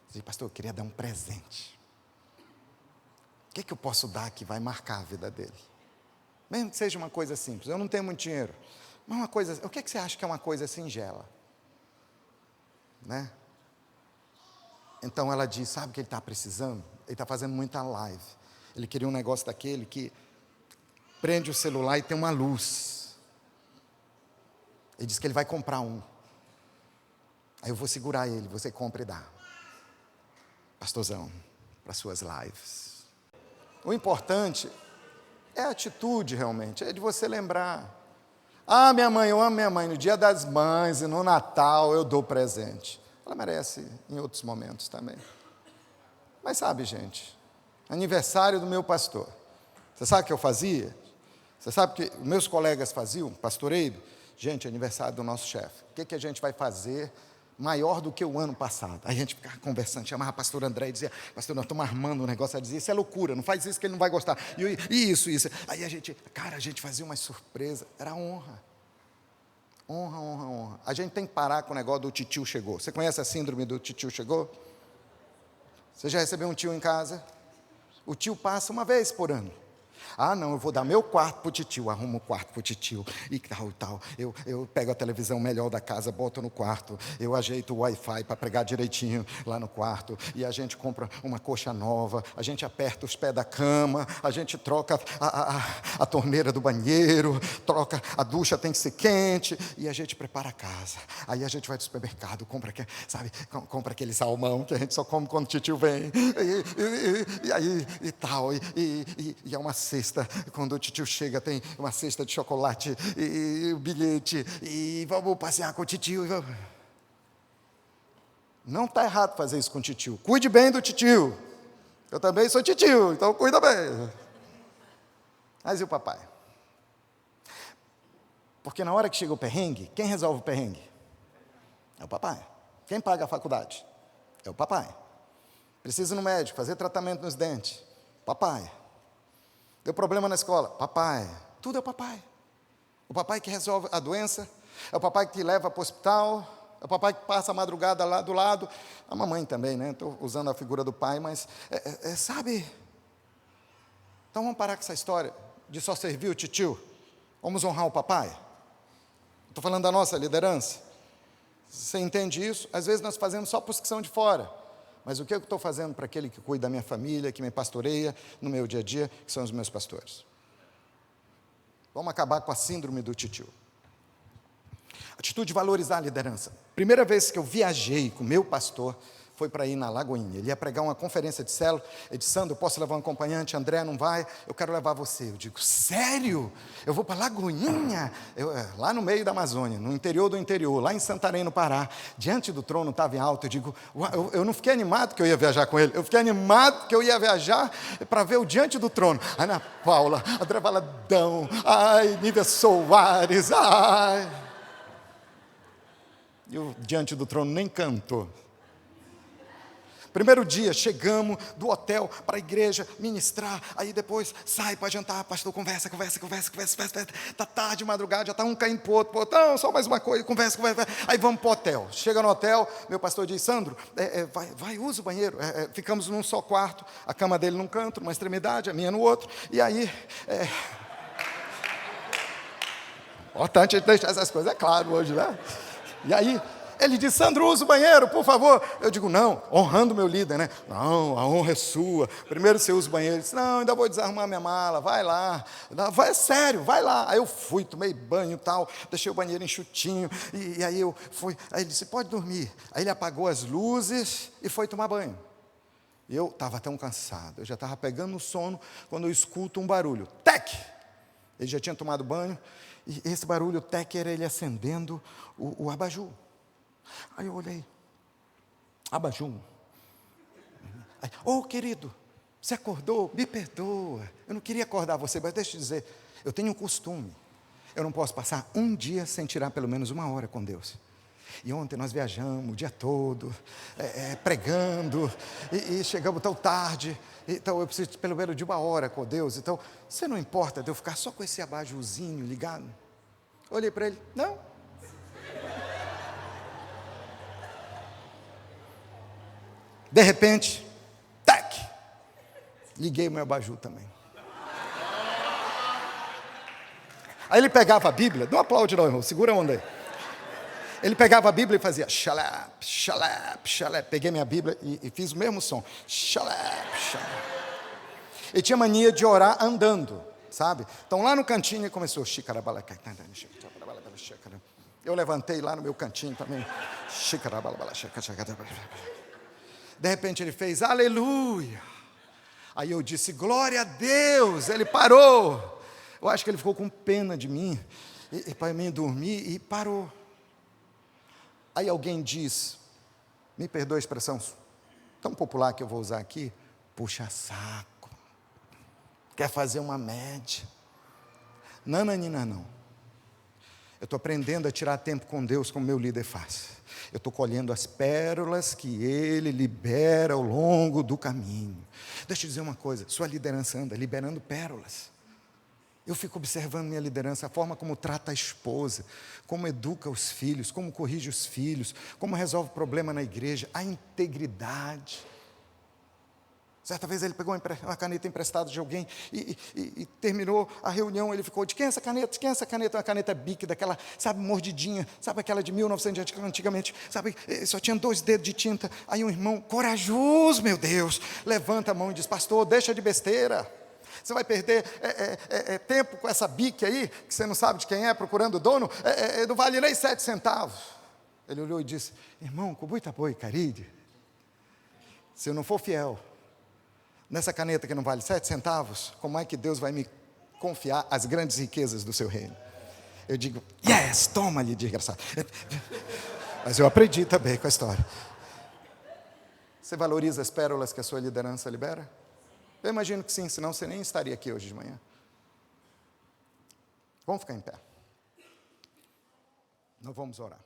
Você diz, pastor, eu queria dar um presente. O que eu posso dar que vai marcar a vida dele? Mesmo que seja uma coisa simples. Eu não tenho muito dinheiro. Mas uma coisa, o que você acha que é uma coisa singela? Né? Então ela diz, sabe o que ele está precisando? Ele está fazendo muita live. Ele queria um negócio daquele que prende o celular e tem uma luz. Ele disse que ele vai comprar um. Aí eu vou segurar ele, você compra e dá. Pastorzão, para suas lives. O importante é a atitude realmente, é de você lembrar. Minha mãe, eu amo minha mãe, no dia das mães e no Natal eu dou presente. Ela merece em outros momentos também. Mas sabe, gente, aniversário do meu pastor. Você sabe o que eu fazia? Você sabe o que meus colegas faziam, pastoreio? Gente, aniversário do nosso chefe. O que a gente vai fazer maior do que o ano passado? Aí a gente ficava conversando, chamava o pastor André e dizia, pastor, nós estamos armando um negócio. Ela dizia, isso é loucura, não faz isso que ele não vai gostar. E isso. Aí a gente fazia uma surpresa. Era honra. Honra. A gente tem que parar com o negócio do titio chegou. Você conhece a síndrome do titio chegou? Você já recebeu um tio em casa? O tio passa uma vez por ano. Não, eu vou dar meu quarto para o titio, arrumo o quarto para o titio, e tal. Eu pego a televisão melhor da casa, boto no quarto, eu ajeito o Wi-Fi para pregar direitinho lá no quarto, e a gente compra uma coxa nova, a gente aperta os pés da cama, a gente troca a torneira do banheiro, troca, a ducha tem que ser quente, e a gente prepara a casa. Aí a gente vai no supermercado, compra aquele salmão que a gente só come quando o titio vem, e aí e tal, e é uma cesta. Quando o titio chega, tem uma cesta de chocolate e o bilhete, e vamos passear com o titio. Não está errado fazer isso com o titio. Cuide bem do titio. Eu também sou titio, então cuida bem. Mas e o papai? Porque na hora que chega o perrengue, quem resolve o perrengue? É o papai. Quem paga a faculdade? É o papai. Precisa ir no médico, fazer tratamento nos dentes? Papai. Deu problema na escola? Papai. Tudo é o papai. O papai que resolve a doença, é o papai que te leva para o hospital, é o papai que passa a madrugada lá do lado, a mamãe também, né? Estou usando a figura do pai, mas, sabe? Então vamos parar com essa história de só servir o titio. Vamos honrar o papai. Estou falando da nossa liderança. Você entende isso? Às vezes nós fazemos só os que são de fora. Mas o que eu estou fazendo para aquele que cuida da minha família, que me pastoreia no meu dia a dia, que são os meus pastores? Vamos acabar com a síndrome do titio. Atitude de valorizar a liderança. Primeira vez que eu viajei com o meu pastor foi para ir na Lagoinha. Ele ia pregar uma conferência de célula. Ele disse: Sandro, eu posso levar um acompanhante? André, não vai? Eu quero levar você. Eu digo: sério? Eu vou para Lagoinha? Lá no meio da Amazônia, no interior do interior, lá em Santarém, no Pará. Diante do trono estava em alto. Eu digo: eu não fiquei animado que eu ia viajar com ele. Eu fiquei animado que eu ia viajar para ver o Diante do Trono. Ana Paula, André Valadão, ai, Nívia Soares, ai. E o Diante do Trono nem cantou. Primeiro dia, chegamos do hotel para a igreja ministrar, aí depois sai para jantar, pastor, conversa, está tarde, madrugada, já está um caindo para o outro, não, só mais uma coisa, conversa, aí vamos para o hotel. Chega no hotel, meu pastor diz: Sandro, vai, usa o banheiro. Ficamos num só quarto, a cama dele num canto, numa extremidade, a minha no outro, e aí... Importante a gente deixar essas coisas, é claro, hoje, né? E aí... ele disse: Sandro, usa o banheiro, por favor. Eu digo: não, honrando o meu líder, né? Não, a honra é sua. Primeiro você usa o banheiro. Ele disse: não, ainda vou desarrumar minha mala, vai lá. Vai, sério, vai lá. Aí eu fui, tomei banho e tal, deixei o banheiro enxutinho. E aí eu fui. Aí ele disse: pode dormir. Aí ele apagou as luzes e foi tomar banho. E eu estava tão cansado, eu já estava pegando no sono, quando eu escuto um barulho. Tec! Ele já tinha tomado banho. E esse barulho, tec, era ele acendendo o abajur. Aí eu olhei, abajur. Ô, querido, você acordou? Me perdoa, eu não queria acordar você, mas deixa eu te dizer, eu tenho um costume, eu não posso passar um dia sem tirar pelo menos 1 hora com Deus. E ontem nós viajamos o dia todo, pregando, e chegamos tão tarde, então eu preciso pelo menos de 1 hora com Deus. Então, você não importa de eu ficar só com esse abajurzinho ligado? Olhei para ele: não. De repente, tac, liguei o meu abajur também. Aí ele pegava a Bíblia, não aplaude não, irmão, segura a onda aí. Ele pegava a Bíblia e fazia xalap, xalap, xalap. Peguei minha Bíblia e fiz o mesmo som, xalap, xalap. Ele tinha mania de orar andando, sabe? Então lá no cantinho ele começou, eu levantei lá no meu cantinho também, de repente ele fez aleluia. Aí eu disse: glória a Deus. Ele parou. Eu acho que ele ficou com pena de mim, e para mim dormir, e parou. Aí alguém diz, me perdoa a expressão tão popular que eu vou usar aqui: puxa saco, quer fazer uma média. Nananina, não. Eu estou aprendendo a tirar tempo com Deus como meu líder faz. Eu estou colhendo as pérolas que Ele libera ao longo do caminho. Deixa eu dizer uma coisa, sua liderança anda liberando pérolas. Eu fico observando minha liderança, a forma como trata a esposa, como educa os filhos, como corrige os filhos, como resolve problema na igreja, a integridade. Certa vez ele pegou uma caneta emprestada de alguém e terminou a reunião, ele ficou: de quem é essa caneta? De quem é essa caneta? Uma caneta Bic, daquela, sabe, mordidinha, sabe aquela de 1900 antigamente, sabe, só tinha 2 dedos de tinta. Aí um irmão corajoso, meu Deus, levanta a mão e diz: pastor, deixa de besteira. Você vai perder tempo com essa Bic aí, que você não sabe de quem é, procurando o dono, não vale nem 7 centavos. Ele olhou e disse: irmão, kubuita boi, caride, se eu não for fiel nessa caneta que não vale 7 centavos, como é que Deus vai me confiar as grandes riquezas do seu reino? Eu digo: yes, toma-lhe, desgraçado. Mas eu aprendi também com a história. Você valoriza as pérolas que a sua liderança libera? Eu imagino que sim, senão você nem estaria aqui hoje de manhã. Vamos ficar em pé. Nós vamos orar.